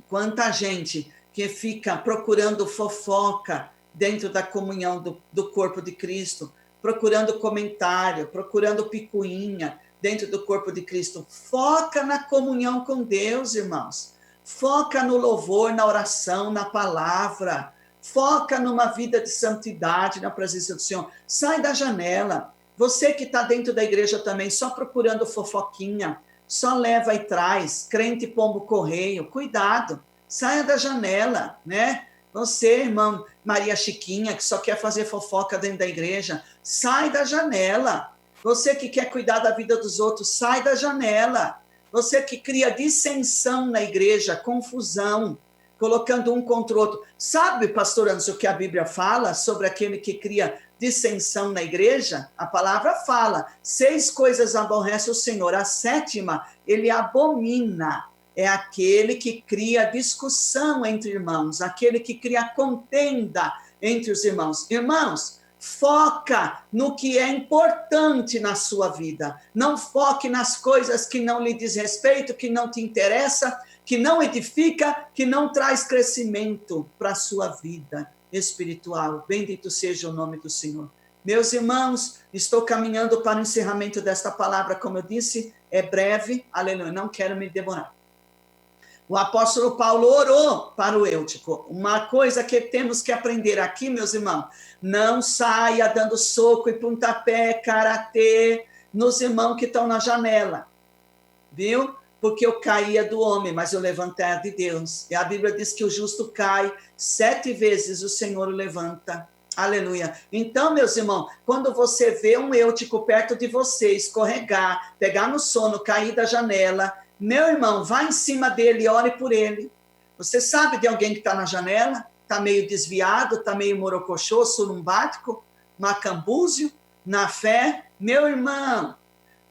quanta gente que fica procurando fofoca dentro da comunhão do corpo de Cristo, procurando comentário, procurando picuinha dentro do corpo de Cristo. Foca na comunhão com Deus, irmãos. Foca no louvor, na oração, na palavra. Foca numa vida de santidade na presença do Senhor. Sai da janela. Você que está dentro da igreja também, só procurando fofoquinha, só leva e traz, crente pombo correio, cuidado, saia da janela, né? Você, irmã Maria Chiquinha, que só quer fazer fofoca dentro da igreja, sai da janela. Você que quer cuidar da vida dos outros, sai da janela. Você que cria dissensão na igreja, confusão, colocando um contra o outro. Sabe, pastor Anderson, o que a Bíblia fala sobre aquele que cria dissensão na igreja? A palavra fala, 6 coisas aborrece o Senhor, a 7ª ele abomina. É aquele que cria discussão entre irmãos, aquele que cria contenda entre os irmãos. Irmãos, foca no que é importante na sua vida. Não foque nas coisas que não lhe diz respeito, que não te interessa, que não edifica, que não traz crescimento para a sua vida espiritual. Bendito seja o nome do Senhor. Meus irmãos, estou caminhando para o encerramento desta palavra, como eu disse, é breve, aleluia, não quero me demorar. O apóstolo Paulo orou para o Eutico. Uma coisa que temos que aprender aqui, meus irmãos, não saia dando soco e pontapé, karatê, nos irmãos que estão na janela, viu? Porque eu caía do homem, mas eu levantei de Deus. E a Bíblia diz que o justo cai 7 vezes, o Senhor o levanta. Aleluia. Então, meus irmãos, quando você vê um Eutico perto de você, escorregar, pegar no sono, cair da janela, meu irmão, vá em cima dele e ore por ele. Você sabe de alguém que está na janela? Está meio desviado, está meio morocochô, surumbático, macambúzio, na fé? Meu irmão,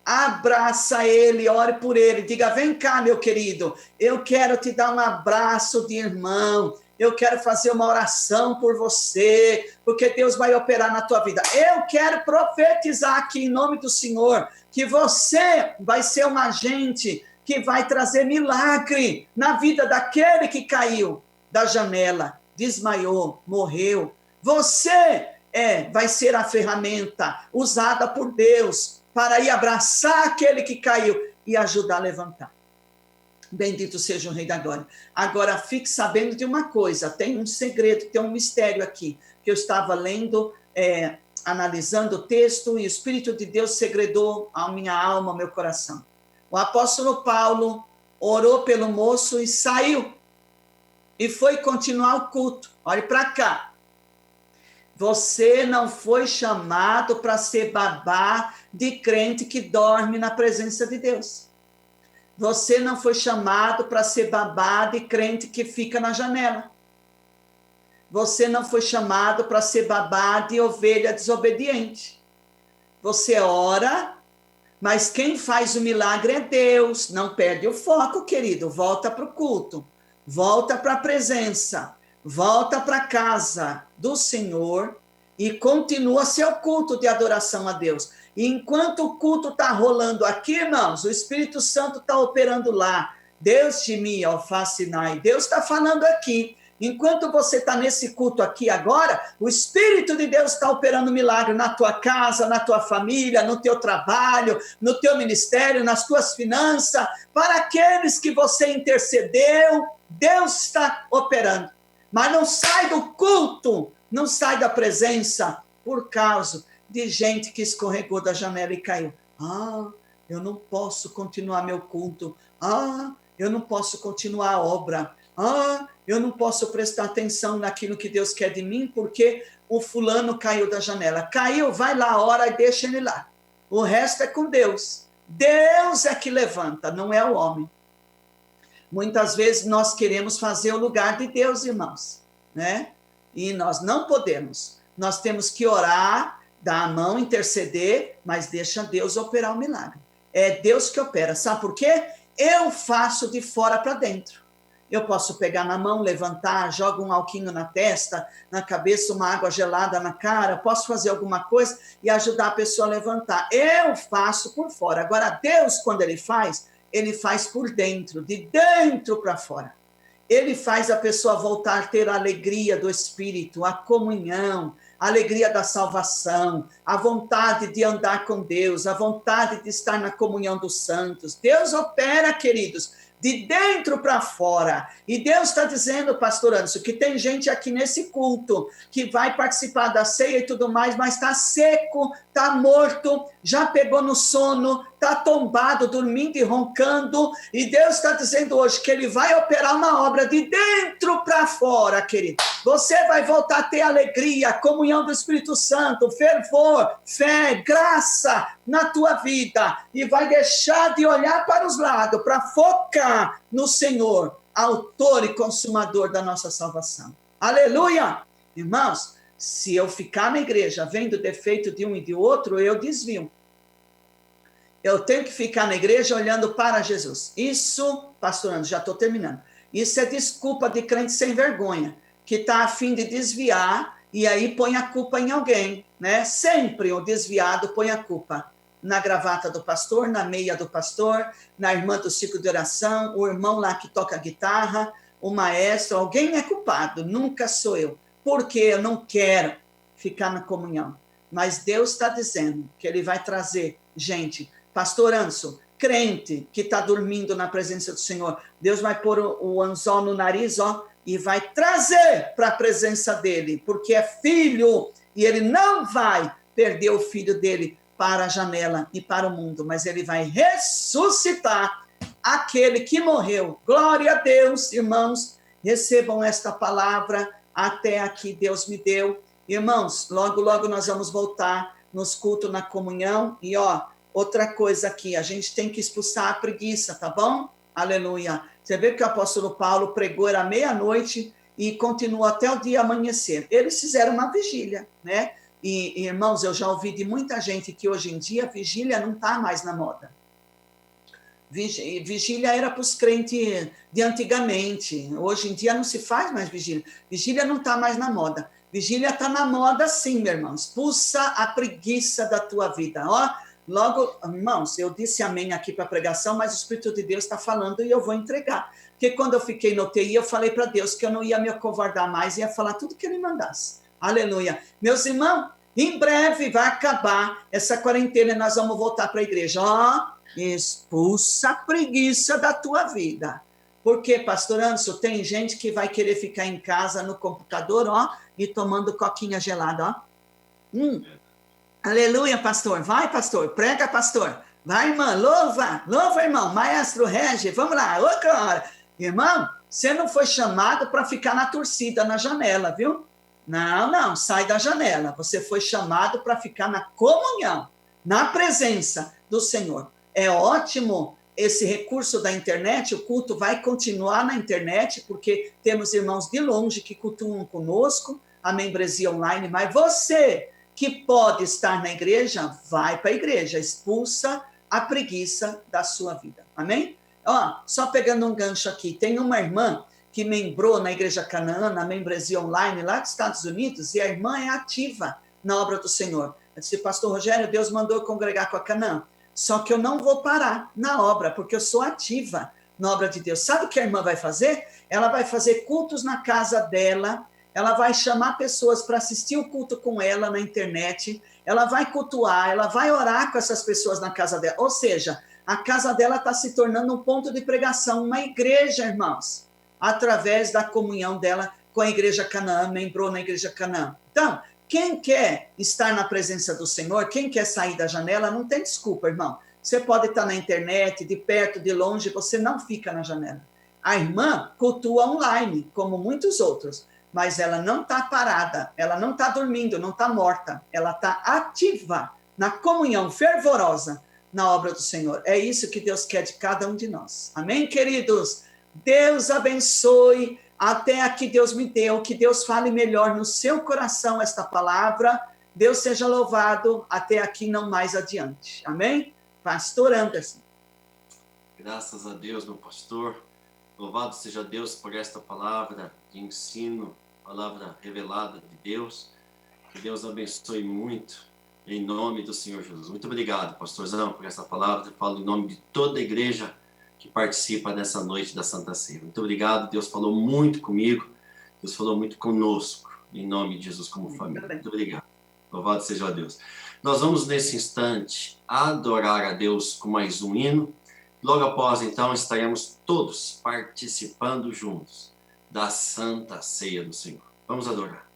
abraça ele, ore por ele, diga, vem cá, meu querido, eu quero te dar um abraço de irmão, eu quero fazer uma oração por você, porque Deus vai operar na tua vida. Eu quero profetizar aqui em nome do Senhor, que você vai ser um agente que vai trazer milagre na vida daquele que caiu da janela, desmaiou, morreu. Você vai ser a ferramenta usada por Deus para ir abraçar aquele que caiu e ajudar a levantar. Bendito seja o Rei da Glória. Agora, fique sabendo de uma coisa, tem um segredo, tem um mistério aqui, que eu estava lendo, analisando o texto, e o Espírito de Deus segredou a minha alma, ao meu coração. O apóstolo Paulo orou pelo moço e saiu, e foi continuar o culto. Olhe para cá. Você não foi chamado para ser babá de crente que dorme na presença de Deus. Você não foi chamado para ser babá de crente que fica na janela. Você não foi chamado para ser babá de ovelha desobediente. Você ora, mas quem faz o milagre é Deus. Não perde o foco, querido. Volta para o culto. Volta para a presença. Volta para a casa do Senhor e continua seu culto de adoração a Deus. E enquanto o culto está rolando aqui, irmãos, o Espírito Santo está operando lá. Deus te me fascinai. Deus está falando aqui. Enquanto você está nesse culto aqui agora, o Espírito de Deus está operando milagre na tua casa, na tua família, no teu trabalho, no teu ministério, nas tuas finanças. Para aqueles que você intercedeu, Deus está operando. Mas não sai do culto, não sai da presença, por causa de gente que escorregou da janela e caiu. Eu não posso continuar meu culto. Eu não posso continuar a obra. Eu não posso prestar atenção naquilo que Deus quer de mim, porque o fulano caiu da janela. Caiu, vai lá, ora e deixa ele lá. O resto é com Deus. Deus é que levanta, não é o homem. Muitas vezes nós queremos fazer o lugar de Deus, irmãos, né? E nós não podemos. Nós temos que orar, dar a mão, interceder, mas deixa Deus operar o milagre. É Deus que opera. Sabe por quê? eu faço de fora para dentro. Eu posso pegar na mão, levantar, jogo um alquinho na testa, na cabeça, uma água gelada na cara, posso fazer alguma coisa e ajudar a pessoa a levantar. Eu faço por fora. Agora, Deus, quando ele faz por dentro, de dentro para fora. Ele faz a pessoa voltar a ter a alegria do Espírito, a comunhão, a alegria da salvação, a vontade de andar com Deus, a vontade de estar na comunhão dos santos. Deus opera, queridos, de dentro para fora. E Deus está dizendo, pastor Anderson, que tem gente aqui nesse culto que vai participar da ceia e tudo mais, mas está seco, está morto, já pegou no sono, está tombado, dormindo e roncando. E Deus está dizendo hoje que ele vai operar uma obra de dentro para fora, querido. Você vai voltar a ter alegria, comunhão do Espírito Santo, fervor, fé, graça na tua vida. E vai deixar de olhar para os lados, para focar no Senhor, autor e consumador da nossa salvação. Aleluia! Irmãos, se eu ficar na igreja vendo o defeito de um e de outro, eu desvio. Eu tenho que ficar na igreja olhando para Jesus. Isso, pastor Anderson, já estou terminando. Isso é desculpa de crente sem vergonha, que está a fim de desviar e aí põe a culpa em alguém, né? Sempre o desviado põe a culpa na gravata do pastor, na meia do pastor, na irmã do ciclo de oração, o irmão lá que toca guitarra, o maestro, alguém é culpado, nunca sou eu, porque eu não quero ficar na comunhão. Mas Deus está dizendo que ele vai trazer gente, pastor Anderson, crente que está dormindo na presença do Senhor, Deus vai pôr o anzol no nariz, ó, e vai trazer para a presença dele, porque é filho, e ele não vai perder o filho dele para a janela e para o mundo, mas ele vai ressuscitar aquele que morreu. Glória a Deus, irmãos, recebam esta palavra, até aqui Deus me deu. Irmãos, logo, logo nós vamos voltar nos cultos na comunhão, e ó, outra coisa aqui, a gente tem que expulsar a preguiça, tá bom? Aleluia. Você vê que o apóstolo Paulo pregou, era meia-noite, e continuou até o dia amanhecer. Eles fizeram uma vigília, né? E, irmãos, eu já ouvi de muita gente que hoje em dia vigília não está mais na moda. Vigília era para os crentes de antigamente. Hoje em dia não se faz mais vigília. Vigília não está mais na moda. Vigília está na moda sim, meu irmão. Expulsa a preguiça da tua vida. Ó, logo, irmãos, eu disse amém aqui para a pregação, mas o Espírito de Deus está falando e eu vou entregar. Porque quando eu fiquei no TI, eu falei para Deus que eu não ia me acovardar mais, ia falar tudo que ele mandasse. Aleluia. Meus irmãos, em breve vai acabar essa quarentena e nós vamos voltar para a igreja. Ó, expulsa a preguiça da tua vida. Porque, pastor Anderson, tem gente que vai querer ficar em casa no computador, ó, e tomando coquinha gelada, ó. Aleluia, pastor. Vai, pastor. Prega, pastor. Vai, irmã. Louva, irmão. Maestro Regi, vamos lá. Outra hora. Irmão, você não foi chamado para ficar na torcida, na janela, viu? Não, sai da janela. Você foi chamado para ficar na comunhão, na presença do Senhor. É ótimo esse recurso da internet, o culto vai continuar na internet, porque temos irmãos de longe que cultuam conosco, a membresia online, mas você que pode estar na igreja, vai para a igreja, expulsa a preguiça da sua vida. Amém? Ó, só pegando um gancho aqui, tem uma irmã que membrou na Igreja Canaã, na membresia online lá dos Estados Unidos, e a irmã é ativa na obra do Senhor. Eu disse, pastor Rogério, Deus mandou eu congregar com a Canaã, só que eu não vou parar na obra, porque eu sou ativa na obra de Deus. Sabe o que a irmã vai fazer? Ela vai fazer cultos na casa dela, ela vai chamar pessoas para assistir o culto com ela na internet, ela vai cultuar, ela vai orar com essas pessoas na casa dela. Ou seja, a casa dela está se tornando um ponto de pregação, uma igreja, irmãos, através da comunhão dela com a Igreja Canaã, membrou na Igreja Canaã. Então, quem quer estar na presença do Senhor, quem quer sair da janela, não tem desculpa, irmão. Você pode estar na internet, de perto, de longe, você não fica na janela. A irmã cultua online, como muitos outros, mas ela não está parada, ela não está dormindo, não está morta, ela está ativa na comunhão fervorosa na obra do Senhor. É isso que Deus quer de cada um de nós. Amém, queridos? Deus abençoe, até aqui Deus me deu, que Deus fale melhor no seu coração esta palavra, Deus seja louvado, até aqui não mais adiante, amém? Pastor Anderson. Graças a Deus, meu pastor. Louvado seja Deus por esta palavra de ensino, palavra revelada de Deus. Que Deus abençoe muito, em nome do Senhor Jesus. Muito obrigado, pastorzão, por essa palavra. Eu falo em nome de toda a igreja que participa dessa noite da Santa Ceia. Muito obrigado, Deus falou muito comigo, Deus falou muito conosco, em nome de Jesus como família. Muito obrigado. Louvado seja Deus. Nós vamos, nesse instante, adorar a Deus com mais um hino. Logo após, então, estaremos todos participando juntos da Santa Ceia do Senhor. Vamos adorar.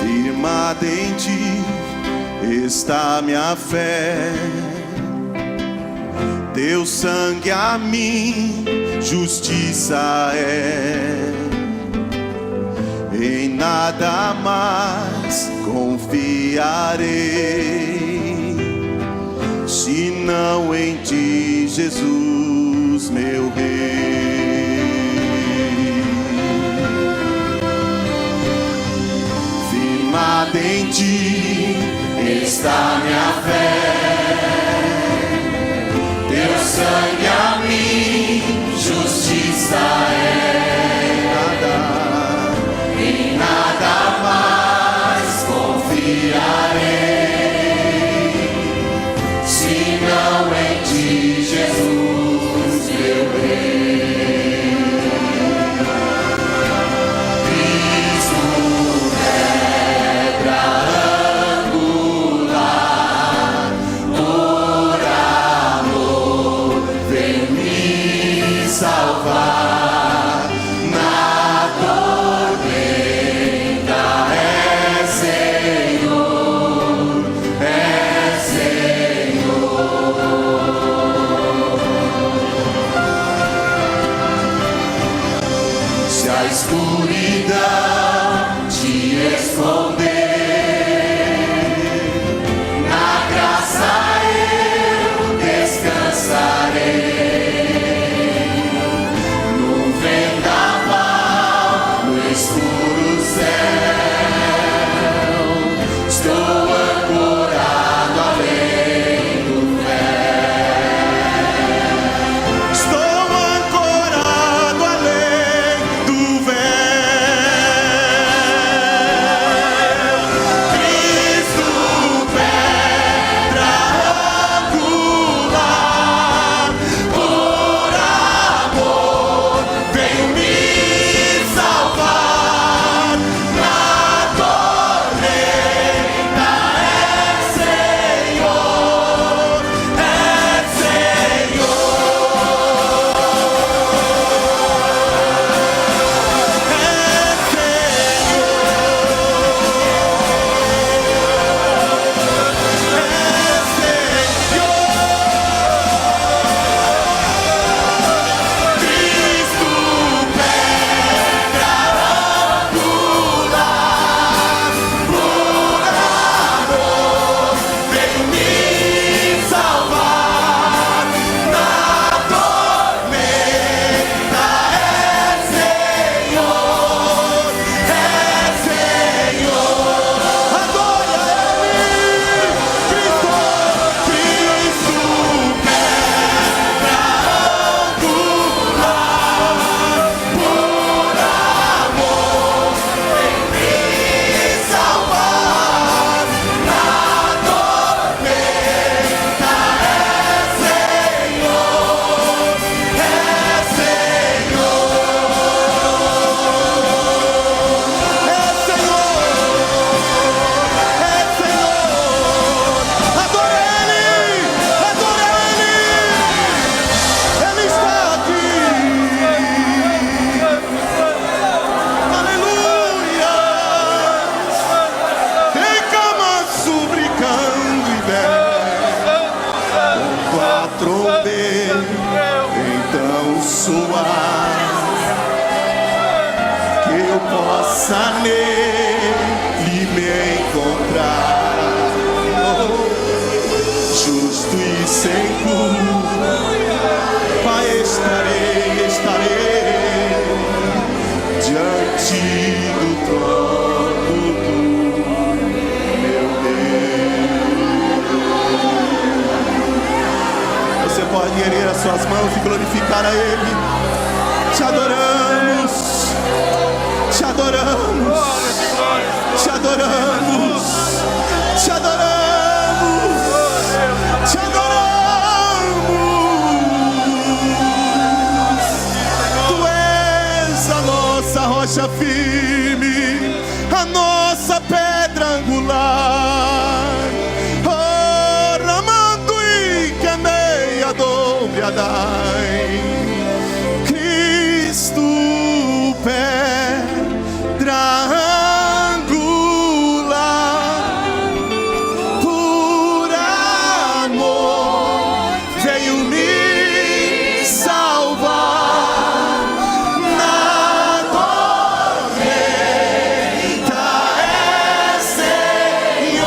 Firmada em ti está minha fé, teu sangue a mim justiça é, em nada mais confiarei, senão em ti, Jesus, meu Rei. Firmada em ti está minha fé, teu sangue a mim justiça é, em nada mais confiarei, senão em ti, Jesus, meu Rei. Cristo, pedra angular, por amor vem me salvar. Na tormenta é Senhor, se a escuridão te esconder, na graça eu descansarei. No vendaval, no escuro céu, estou ancorado além do véu. Estou ancorado além do véu. Cristo, pedra angular, por amor vem me salvar. Na tormenta é Senhor, é Senhor. Cristo, pedra angular, por amor vem me salvar. Na tormenta é Senhor, é Senhor. Adore a Ele, Cristo, pedra angular, por amor vem me salvar. Na tormenta é Senhor, é Senhor. Adore Ele, Ele está aqui. Aleluia. Tem cama suplicando e bem, com a trombeta então soar, que eu possa nele me encontrar. glorificar a Ele. Te adoramos, te adoramos, te adoramos, te adoramos, te adoramos. Tu és a nossa rocha firme, a nossa pedra angular. Oh, ramando e cameia dobre adai. Cristo, pedra angular, por amor veio me salvar. Na tormenta é Senhor,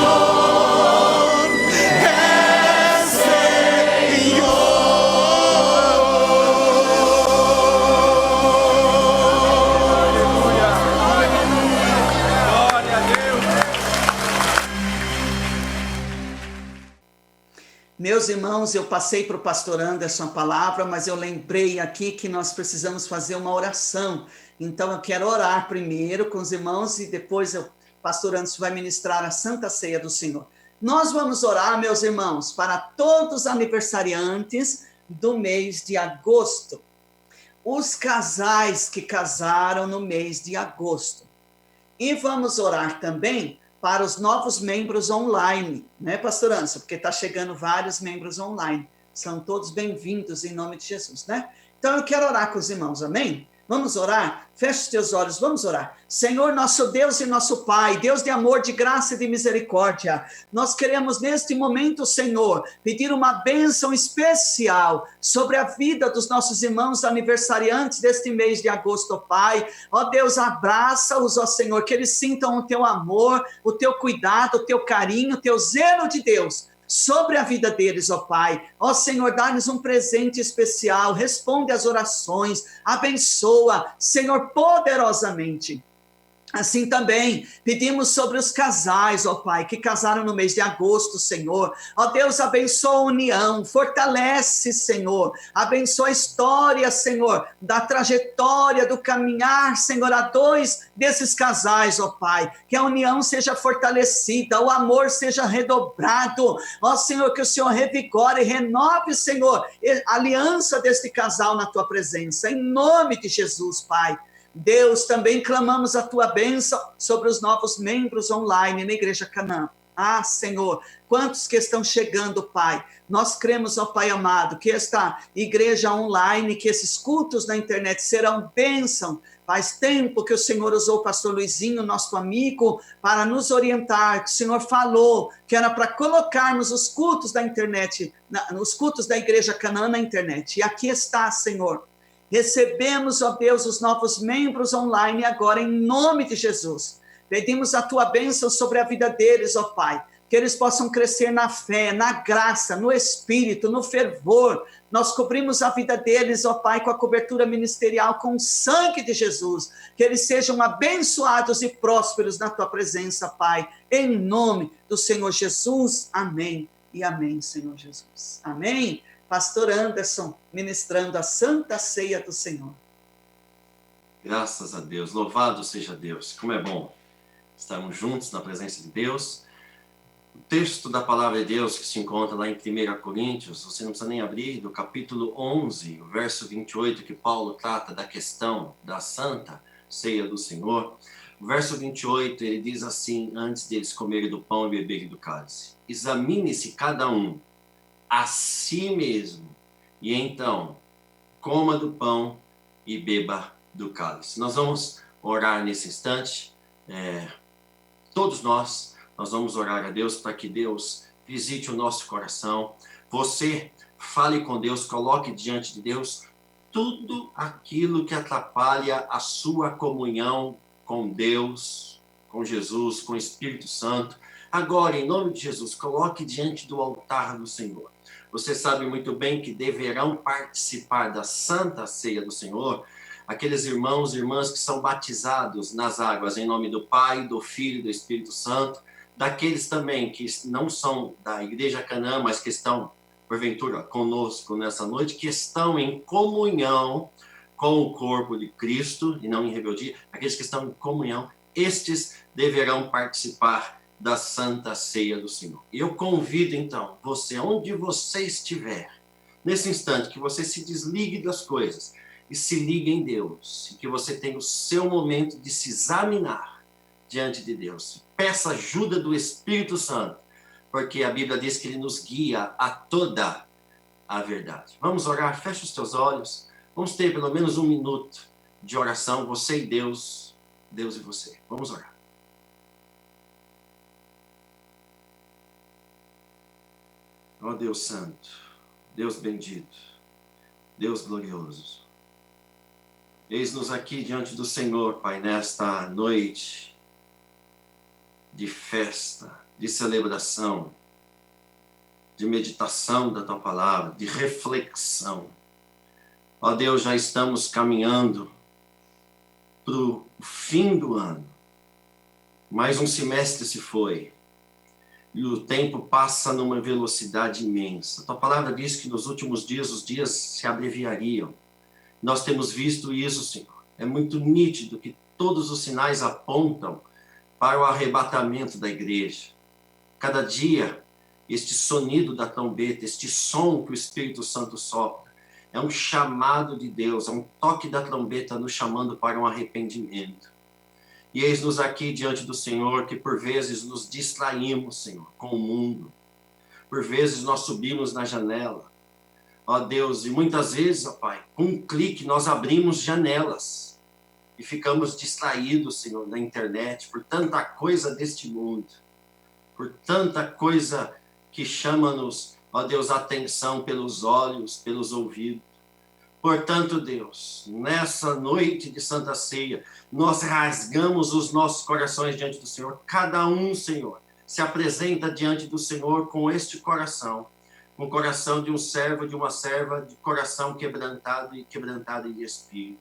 Glória a Deus. Meus irmãos, eu passei para o pastor Anderson a palavra, mas eu lembrei aqui que nós precisamos fazer uma oração. Então eu quero orar primeiro com os irmãos e depois o pastor Anderson vai ministrar a Santa Ceia do Senhor. Nós vamos orar, meus irmãos, para todos os aniversariantes do mês de agosto. Os casais que casaram no mês de agosto. E vamos orar também para os novos membros online, né, pastor Anderson? Porque está chegando vários membros online. São todos bem-vindos em nome de Jesus, né? Então eu quero orar com os irmãos, amém? Vamos orar? Feche os teus olhos, vamos orar. Senhor, nosso Deus e nosso Pai, Deus de amor, de graça e de misericórdia, nós queremos neste momento, Senhor, pedir uma bênção especial sobre a vida dos nossos irmãos aniversariantes deste mês de agosto, ó Pai. Ó Deus, abraça-os, ó Senhor, que eles sintam o teu amor, o teu cuidado, o teu carinho, o teu zelo de Deus sobre a vida deles, ó Pai. Ó Senhor, dá-nos um presente especial, responde às orações, abençoa, Senhor, poderosamente. Assim também, pedimos sobre os casais, ó Pai, que casaram no mês de agosto, Senhor. Ó Deus, abençoa a união, fortalece, Senhor. Abençoa a história, Senhor, da trajetória, do caminhar, Senhor, a dois desses casais, ó Pai. Que a união seja fortalecida, o amor seja redobrado. Ó Senhor, que o Senhor revigore e renove, Senhor, a aliança deste casal na Tua presença. Em nome de Jesus, Pai. Deus, também clamamos a Tua bênção sobre os novos membros online na Igreja Canaã. Ah, Senhor, quantos que estão chegando, Pai. Nós cremos, ó Pai amado, que esta igreja online, que esses cultos na internet serão bênção. Faz tempo que o Senhor usou o pastor Luizinho, nosso amigo, para nos orientar, que o Senhor falou que era para colocarmos os cultos da internet, os cultos da Igreja Canaã na internet. E aqui está, Senhor. Recebemos, ó Deus, os novos membros online agora, em nome de Jesus. Pedimos a Tua bênção sobre a vida deles, ó Pai, que eles possam crescer na fé, na graça, no espírito, no fervor. Nós cobrimos a vida deles, ó Pai, com a cobertura ministerial, com o sangue de Jesus. Que eles sejam abençoados e prósperos na Tua presença, Pai, em nome do Senhor Jesus. Amém e amém, Senhor Jesus. Amém. Pastor Anderson, ministrando a Santa Ceia do Senhor. Graças a Deus, louvado seja Deus. Como é bom estarmos juntos na presença de Deus. O texto da palavra de Deus que se encontra lá em 1 Coríntios, você não precisa nem abrir, do capítulo 11, o verso 28, que Paulo trata da questão da Santa Ceia do Senhor. O verso 28, ele diz assim, antes deles comerem do pão e beberem do cálice: examine-se cada um a si mesmo, e então coma do pão e beba do cálice. Nós vamos orar nesse instante, todos nós vamos orar a Deus para que Deus visite o nosso coração. Você fale com Deus, coloque diante de Deus tudo aquilo que atrapalha a sua comunhão com Deus, com Jesus, com o Espírito Santo. Agora, em nome de Jesus, coloque diante do altar do Senhor. Você sabe muito bem que deverão participar da Santa Ceia do Senhor aqueles irmãos e irmãs que são batizados nas águas em nome do Pai, do Filho e do Espírito Santo, daqueles também que não são da Igreja Canaã, mas que estão porventura, conosco nessa noite, que estão em comunhão com o corpo de Cristo, e não em rebeldia, aqueles que estão em comunhão, estes deverão participar da Santa Ceia do Senhor. Eu convido, então, você, onde você estiver, nesse instante, que você se desligue das coisas e se ligue em Deus, e que você tenha o seu momento de se examinar diante de Deus. Peça ajuda do Espírito Santo, porque a Bíblia diz que ele nos guia a toda a verdade. Vamos orar, fecha os teus olhos, vamos ter pelo menos 1 minuto de oração, você e Deus, Deus e você. Vamos orar. Ó Deus Santo, Deus bendito, Deus glorioso, eis-nos aqui diante do Senhor, Pai, nesta noite de festa, de celebração, de meditação da Tua Palavra, de reflexão. Ó Deus, já estamos caminhando para o fim do ano. Mais um semestre se foi. E o tempo passa numa velocidade imensa. A Tua Palavra diz que nos últimos dias, os dias se abreviariam. Nós temos visto isso, Senhor. É muito nítido que todos os sinais apontam para o arrebatamento da igreja. Cada dia, este sonido da trombeta, este som que o Espírito Santo sopra, é um chamado de Deus, é um toque da trombeta nos chamando para um arrependimento. E eis-nos aqui diante do Senhor, que por vezes nos distraímos, Senhor, com o mundo. Por vezes nós subimos na janela, ó Deus, e muitas vezes, ó Pai, com um clique nós abrimos janelas e ficamos distraídos, Senhor, na internet, por tanta coisa deste mundo, por tanta coisa que chama-nos, ó Deus, a atenção pelos olhos, pelos ouvidos. Portanto, Deus, nessa noite de Santa Ceia, nós rasgamos os nossos corações diante do Senhor. Cada um, Senhor, se apresenta diante do Senhor com este coração, com o coração de um servo, de uma serva, de coração quebrantado de espírito.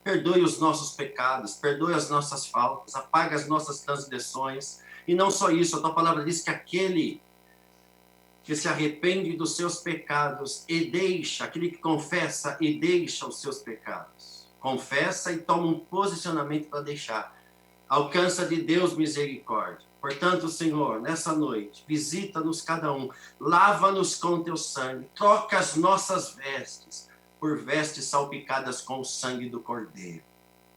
Perdoe os nossos pecados, perdoe as nossas faltas, apaga as nossas transgressões. E não só isso, a Tua Palavra diz que aquele que se arrepende dos seus pecados e deixa, aquele que confessa e deixa os seus pecados, confessa e toma um posicionamento para deixar, alcança de Deus misericórdia. Portanto, Senhor, nessa noite, visita-nos cada um, lava-nos com Teu sangue, troca as nossas vestes por vestes salpicadas com o sangue do Cordeiro.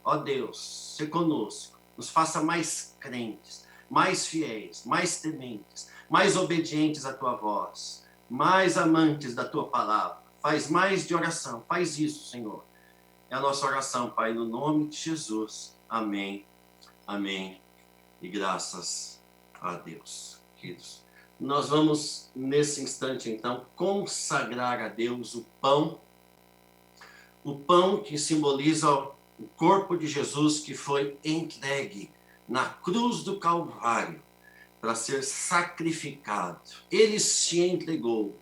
Ó Deus, se conosco, nos faça mais crentes, mais fiéis, mais tementes, mais obedientes à Tua voz, mais amantes da Tua palavra. Faz mais de oração, faz isso, Senhor. É a nossa oração, Pai, no nome de Jesus. Amém, amém e graças a Deus. Queridos, nós vamos, nesse instante, então, consagrar a Deus o pão que simboliza o corpo de Jesus que foi entregue na cruz do Calvário para ser sacrificado. Ele se entregou,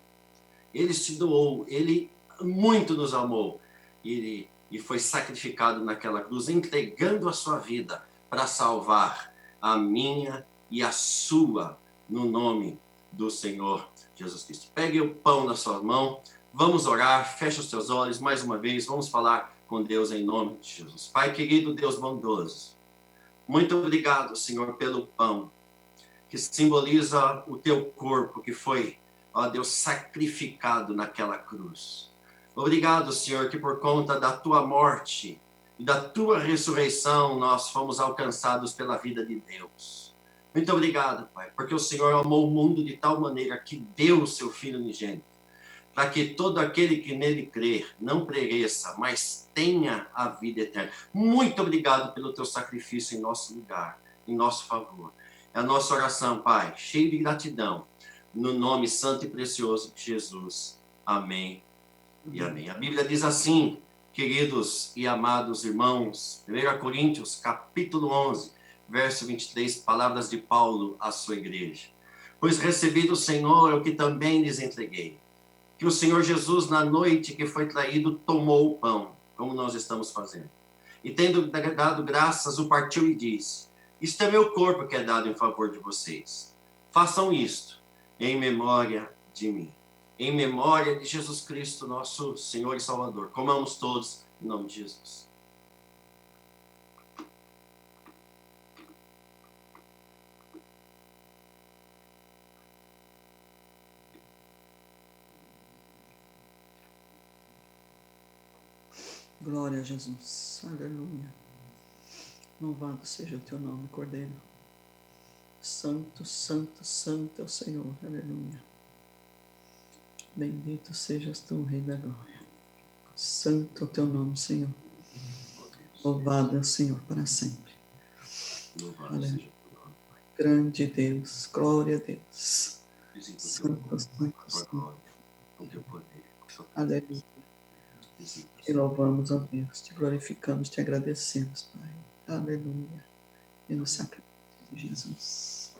ele se doou, ele muito nos amou. E foi sacrificado naquela cruz, entregando a sua vida para salvar a minha e a sua, no nome do Senhor Jesus Cristo. Pegue o pão na sua mão, vamos orar, feche os teus olhos mais uma vez, vamos falar com Deus em nome de Jesus. Pai querido, Deus bondoso, muito obrigado, Senhor, pelo pão, que simboliza o Teu corpo, que foi, ó Deus, sacrificado naquela cruz. Obrigado, Senhor, que por conta da Tua morte e da Tua ressurreição, nós fomos alcançados pela vida de Deus. Muito obrigado, Pai, porque o Senhor amou o mundo de tal maneira que deu o Seu Filho unigênito, para que todo aquele que nele crer não pereça, mas tenha a vida eterna. Muito obrigado pelo Teu sacrifício em nosso lugar, em nosso favor. É a nossa oração, Pai, cheia de gratidão, no nome santo e precioso de Jesus. Amém e amém. A Bíblia diz assim, queridos e amados irmãos, 1 Coríntios, capítulo 11, verso 23, palavras de Paulo à sua igreja. Pois recebi do Senhor o que também lhes entreguei, que o Senhor Jesus, na noite que foi traído, tomou o pão, como nós estamos fazendo. E tendo dado graças, o partiu e disse: isto é meu corpo que é dado em favor de vocês. Façam isto em memória de mim. em memória de Jesus Cristo, nosso Senhor e Salvador. Comamos todos em nome de Jesus. Glória a Jesus. Aleluia. Louvado seja o teu nome, Cordeiro. Santo, santo, santo é o Senhor. Aleluia. Bendito sejas tu, Rei da Glória. Santo é o teu nome, Senhor. Louvado é o Senhor para sempre. Aleluia. Grande Deus. Glória a Deus. Santo, santo, santo. Aleluia. Te louvamos, ó Deus, te glorificamos, te agradecemos, Pai. Aleluia. Pelo sacrifício de Jesus.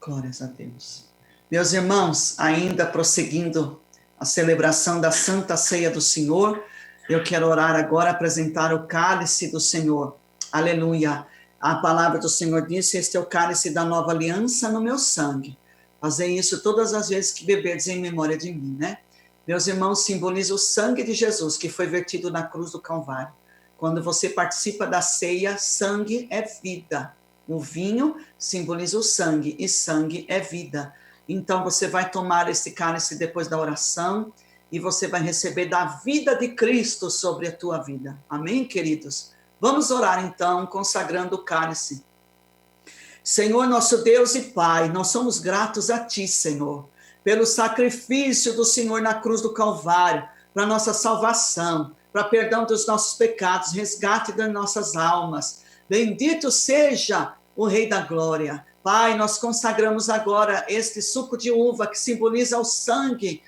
Glórias a Deus. Meus irmãos, ainda prosseguindo a celebração da Santa Ceia do Senhor, eu quero orar agora, apresentar o cálice do Senhor. Aleluia. A palavra do Senhor disse: este é o cálice da nova aliança no meu sangue. Fazei isso todas as vezes que beberdes em memória de mim, né? Meus irmãos, simboliza o sangue de Jesus que foi vertido na cruz do Calvário. Quando você participa da ceia, sangue é vida. O vinho simboliza o sangue, e sangue é vida. Então você vai tomar esse cálice depois da oração e você vai receber da vida de Cristo sobre a tua vida. Amém, queridos? Vamos orar então, consagrando o cálice. Senhor, nosso Deus e Pai, nós somos gratos a Ti, Senhor, pelo sacrifício do Senhor na cruz do Calvário, para nossa salvação, para perdão dos nossos pecados, resgate das nossas almas. Bendito seja o Rei da Glória. Pai, nós consagramos agora este suco de uva que simboliza o sangue,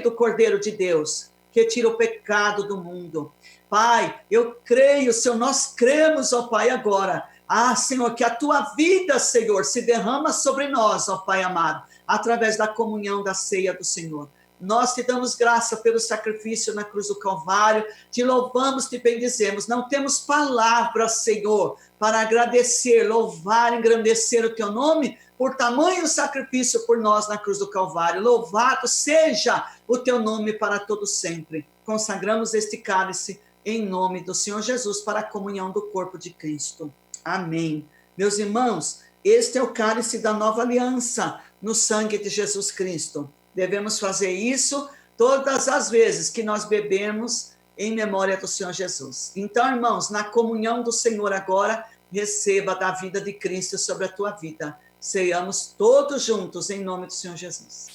do Cordeiro de Deus, que tira o pecado do mundo. Pai, eu creio, Senhor, nós cremos, ó Pai, agora. Senhor, que a Tua vida, Senhor, se derrama sobre nós, ó Pai amado, através da comunhão da ceia do Senhor. Nós te damos graça pelo sacrifício na cruz do Calvário, te louvamos, te bendizemos. Não temos palavras, Senhor, para agradecer, louvar, engrandecer o teu nome por tamanho sacrifício por nós na cruz do Calvário. Louvado seja o teu nome para todo sempre. Consagramos este cálice em nome do Senhor Jesus para a comunhão do corpo de Cristo. Amém. Meus irmãos, este é o cálice da nova aliança no sangue de Jesus Cristo. Devemos fazer isso todas as vezes que nós bebemos em memória do Senhor Jesus. Então, irmãos, na comunhão do Senhor agora, receba da vida de Cristo sobre a tua vida. Ceiamos todos juntos em nome do Senhor Jesus.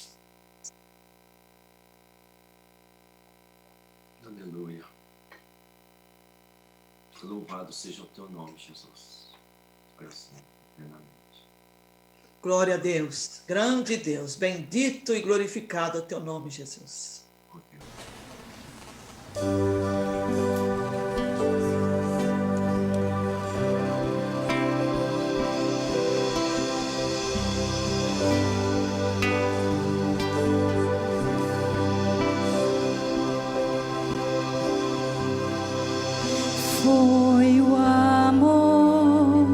Aleluia. Louvado seja o teu nome, Jesus. Para sempre, eternamente. Glória a Deus, grande Deus, bendito e glorificado é o teu nome, Jesus. Foi o amor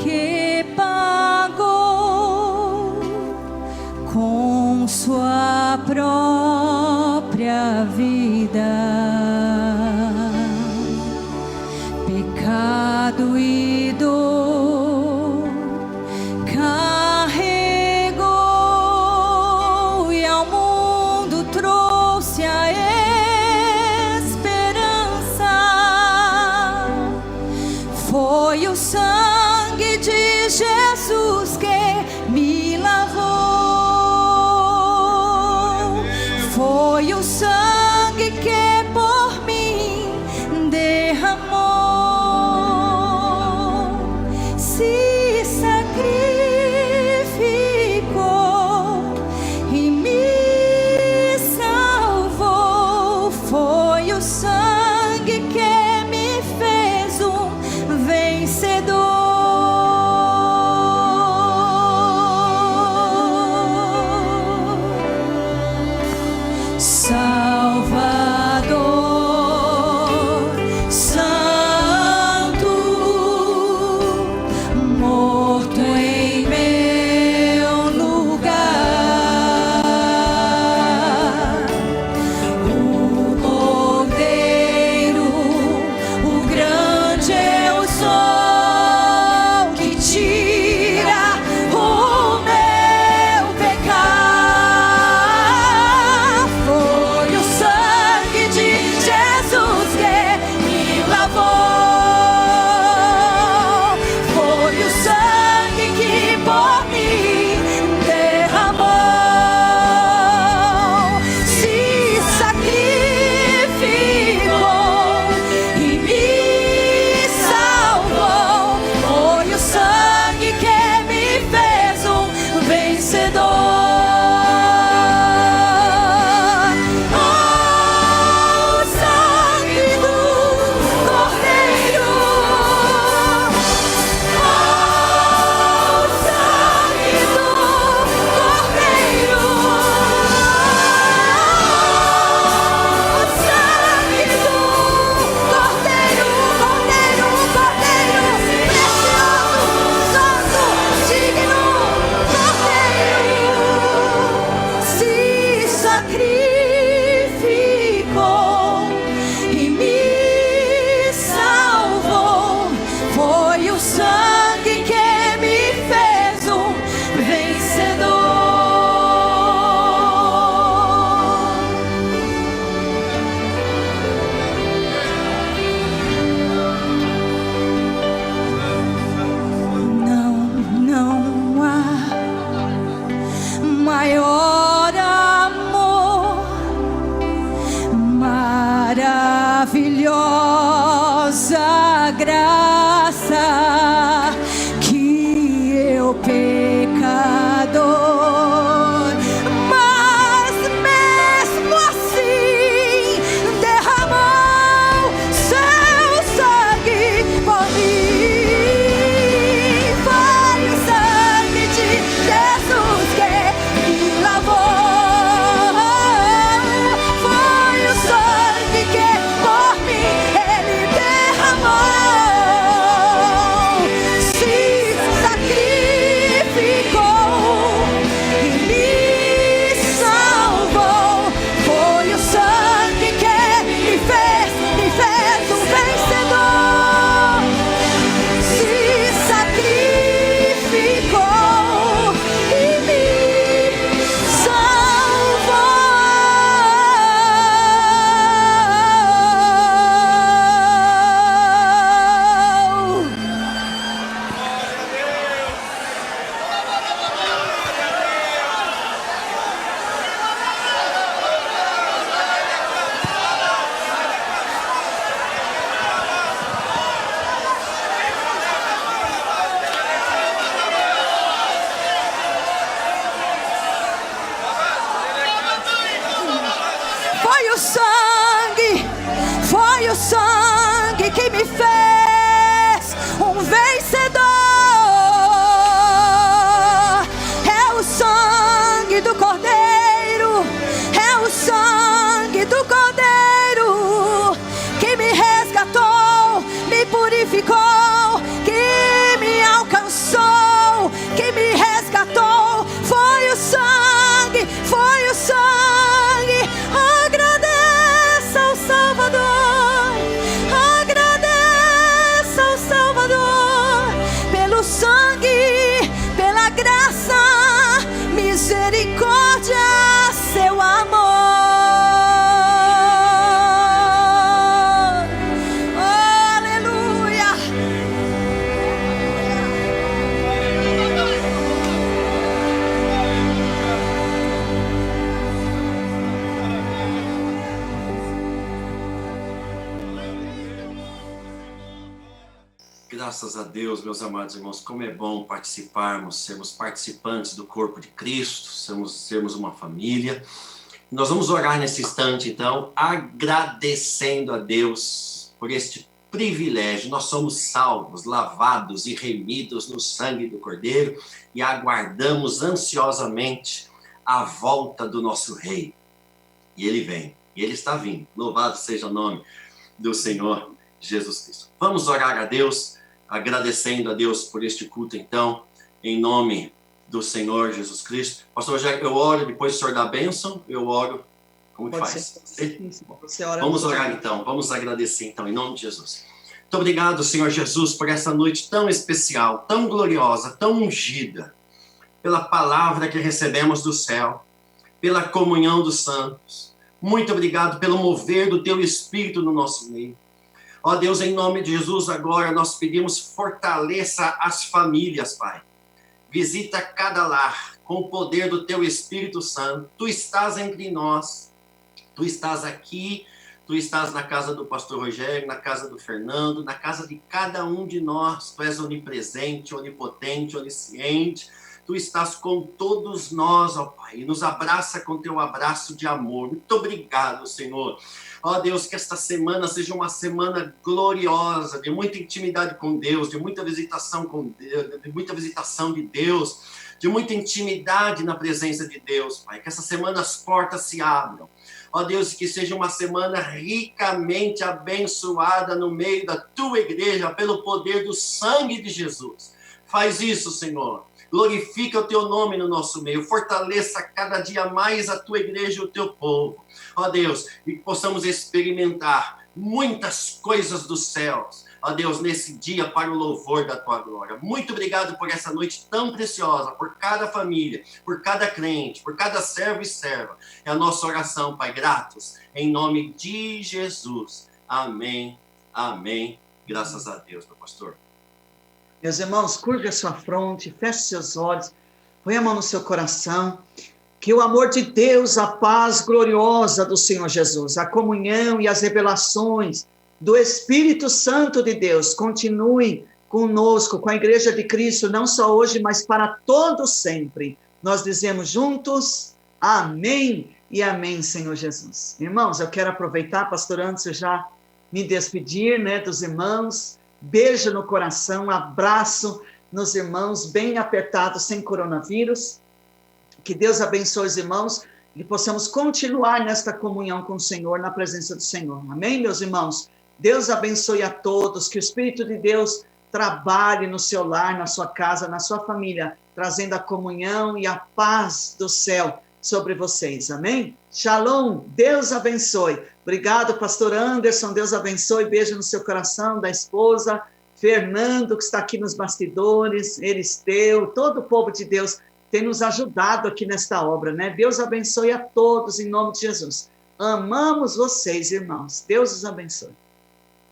que pagou com sua própria vida, pecado e dor carregou e ao mundo trouxe a esperança. maravilhosa graça que eu pecador, mas mesmo assim derramou seu sangue por mim. Foi o sangue de Jesus que me lavou. Foi o sangue que por mim ele derramou. Se sacrificou e me salvou. Foi o sangue que me fez um vencedor. Se sacrificou e me salvou. Foi o sangue que me fez um vencedor. É o sangue do Cordeiro, é o sangue do Cordeiro que me resgatou, me purificou, que me alcançou, que me resgatou. Foi o sangue, foi o sangue. Agradeça ao Salvador, agradeça ao Salvador pelo sangue, pela graça, misericórdia, seu amor. Aleluia. Graças a Deus, meus amados irmãos, como é bom participarmos, sermos participantes do corpo de Cristo, sermos uma família. Nós vamos orar nesse instante, então, agradecendo a Deus por este privilégio. Nós somos salvos, lavados e remidos no sangue do Cordeiro e aguardamos ansiosamente a volta do nosso Rei. E Ele vem, e Ele está vindo. Louvado seja o nome do Senhor Jesus Cristo. Vamos orar a Deus, agradecendo a Deus por este culto, então, em nome do Senhor Jesus Cristo. Pastor Rogério, eu oro, depois o senhor dá a bênção, eu oro. Como que faz? Vamos orar então, vamos agradecer então, em nome de Jesus. Muito obrigado, Senhor Jesus, por essa noite tão especial, tão gloriosa, tão ungida, pela palavra que recebemos do céu, pela comunhão dos santos. Muito obrigado pelo mover do teu Espírito no nosso meio. Ó Deus, em nome de Jesus, agora nós pedimos, fortaleça as famílias, Pai. Visita cada lar com o poder do teu Espírito Santo. Tu estás entre nós, tu estás aqui, tu estás na casa do pastor Rogério, na casa do Fernando, na casa de cada um de nós. Tu és onipresente, onipotente, onisciente. Tu estás com todos nós, ó Pai, e nos abraça com teu abraço de amor. Muito obrigado, Senhor. Ó Deus, que esta semana seja uma semana gloriosa, de muita intimidade com Deus, de muita visitação com Deus, de muita visitação de Deus, de muita intimidade na presença de Deus, Pai. Que essa semana as portas se abram. Ó Deus, que seja uma semana ricamente abençoada no meio da tua igreja, pelo poder do sangue de Jesus. Faz isso, Senhor. Glorifica o teu nome no nosso meio, fortaleça cada dia mais a tua igreja e o teu povo. Ó Deus, e que possamos experimentar muitas coisas dos céus, ó Deus, nesse dia para o louvor da tua glória. Muito obrigado por essa noite tão preciosa, por cada família, por cada crente, por cada servo e serva. É a nossa oração, Pai, gratos, em nome de Jesus. Amém, amém. Graças a Deus, meu pastor. Meus irmãos, curva a sua fronte, feche seus olhos, põe a mão no seu coração. Que o amor de Deus, a paz gloriosa do Senhor Jesus, a comunhão e as revelações do Espírito Santo de Deus continue conosco, com a Igreja de Cristo, não só hoje, mas para todo sempre. Nós dizemos juntos, amém e amém, Senhor Jesus. Irmãos, eu quero aproveitar, pastor, antes de já me despedir, né, dos irmãos, beijo no coração, abraço nos irmãos, bem apertados, sem coronavírus. Que Deus abençoe os irmãos e que possamos continuar nesta comunhão com o Senhor, na presença do Senhor. Amém, meus irmãos? Deus abençoe a todos, que o Espírito de Deus trabalhe no seu lar, na sua casa, na sua família, trazendo a comunhão e a paz do céu sobre vocês. Amém? Shalom, Deus abençoe. Obrigado, pastor Anderson, Deus abençoe. Beijo no seu coração, da esposa, Fernando, que está aqui nos bastidores, Eristeu, todo o povo de Deus tem nos ajudado aqui nesta obra, né? Deus abençoe a todos, em nome de Jesus. Amamos vocês, irmãos. Deus os abençoe.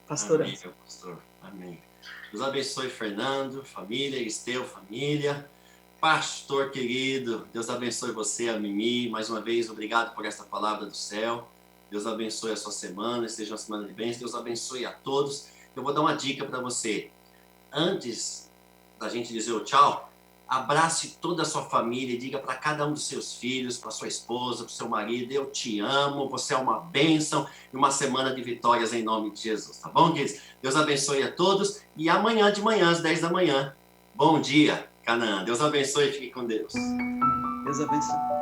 Pastor Amém, meu pastor. Amém. Deus abençoe Fernando, família, Esteu, família. Pastor querido, Deus abençoe você, a Mimi. Mais uma vez, obrigado por esta palavra do céu. Deus abençoe a sua semana, seja uma semana de bênçãos. Deus abençoe a todos. Eu vou dar uma dica para você. Antes da gente dizer o tchau, abrace toda a sua família e diga para cada um dos seus filhos, para sua esposa, para o seu marido, eu te amo, você é uma bênção e uma semana de vitórias em nome de Jesus, tá bom, queridos? Deus abençoe a todos e amanhã de manhã, às 10 da manhã, bom dia, Canaã. Deus abençoe e fique com Deus. Deus abençoe.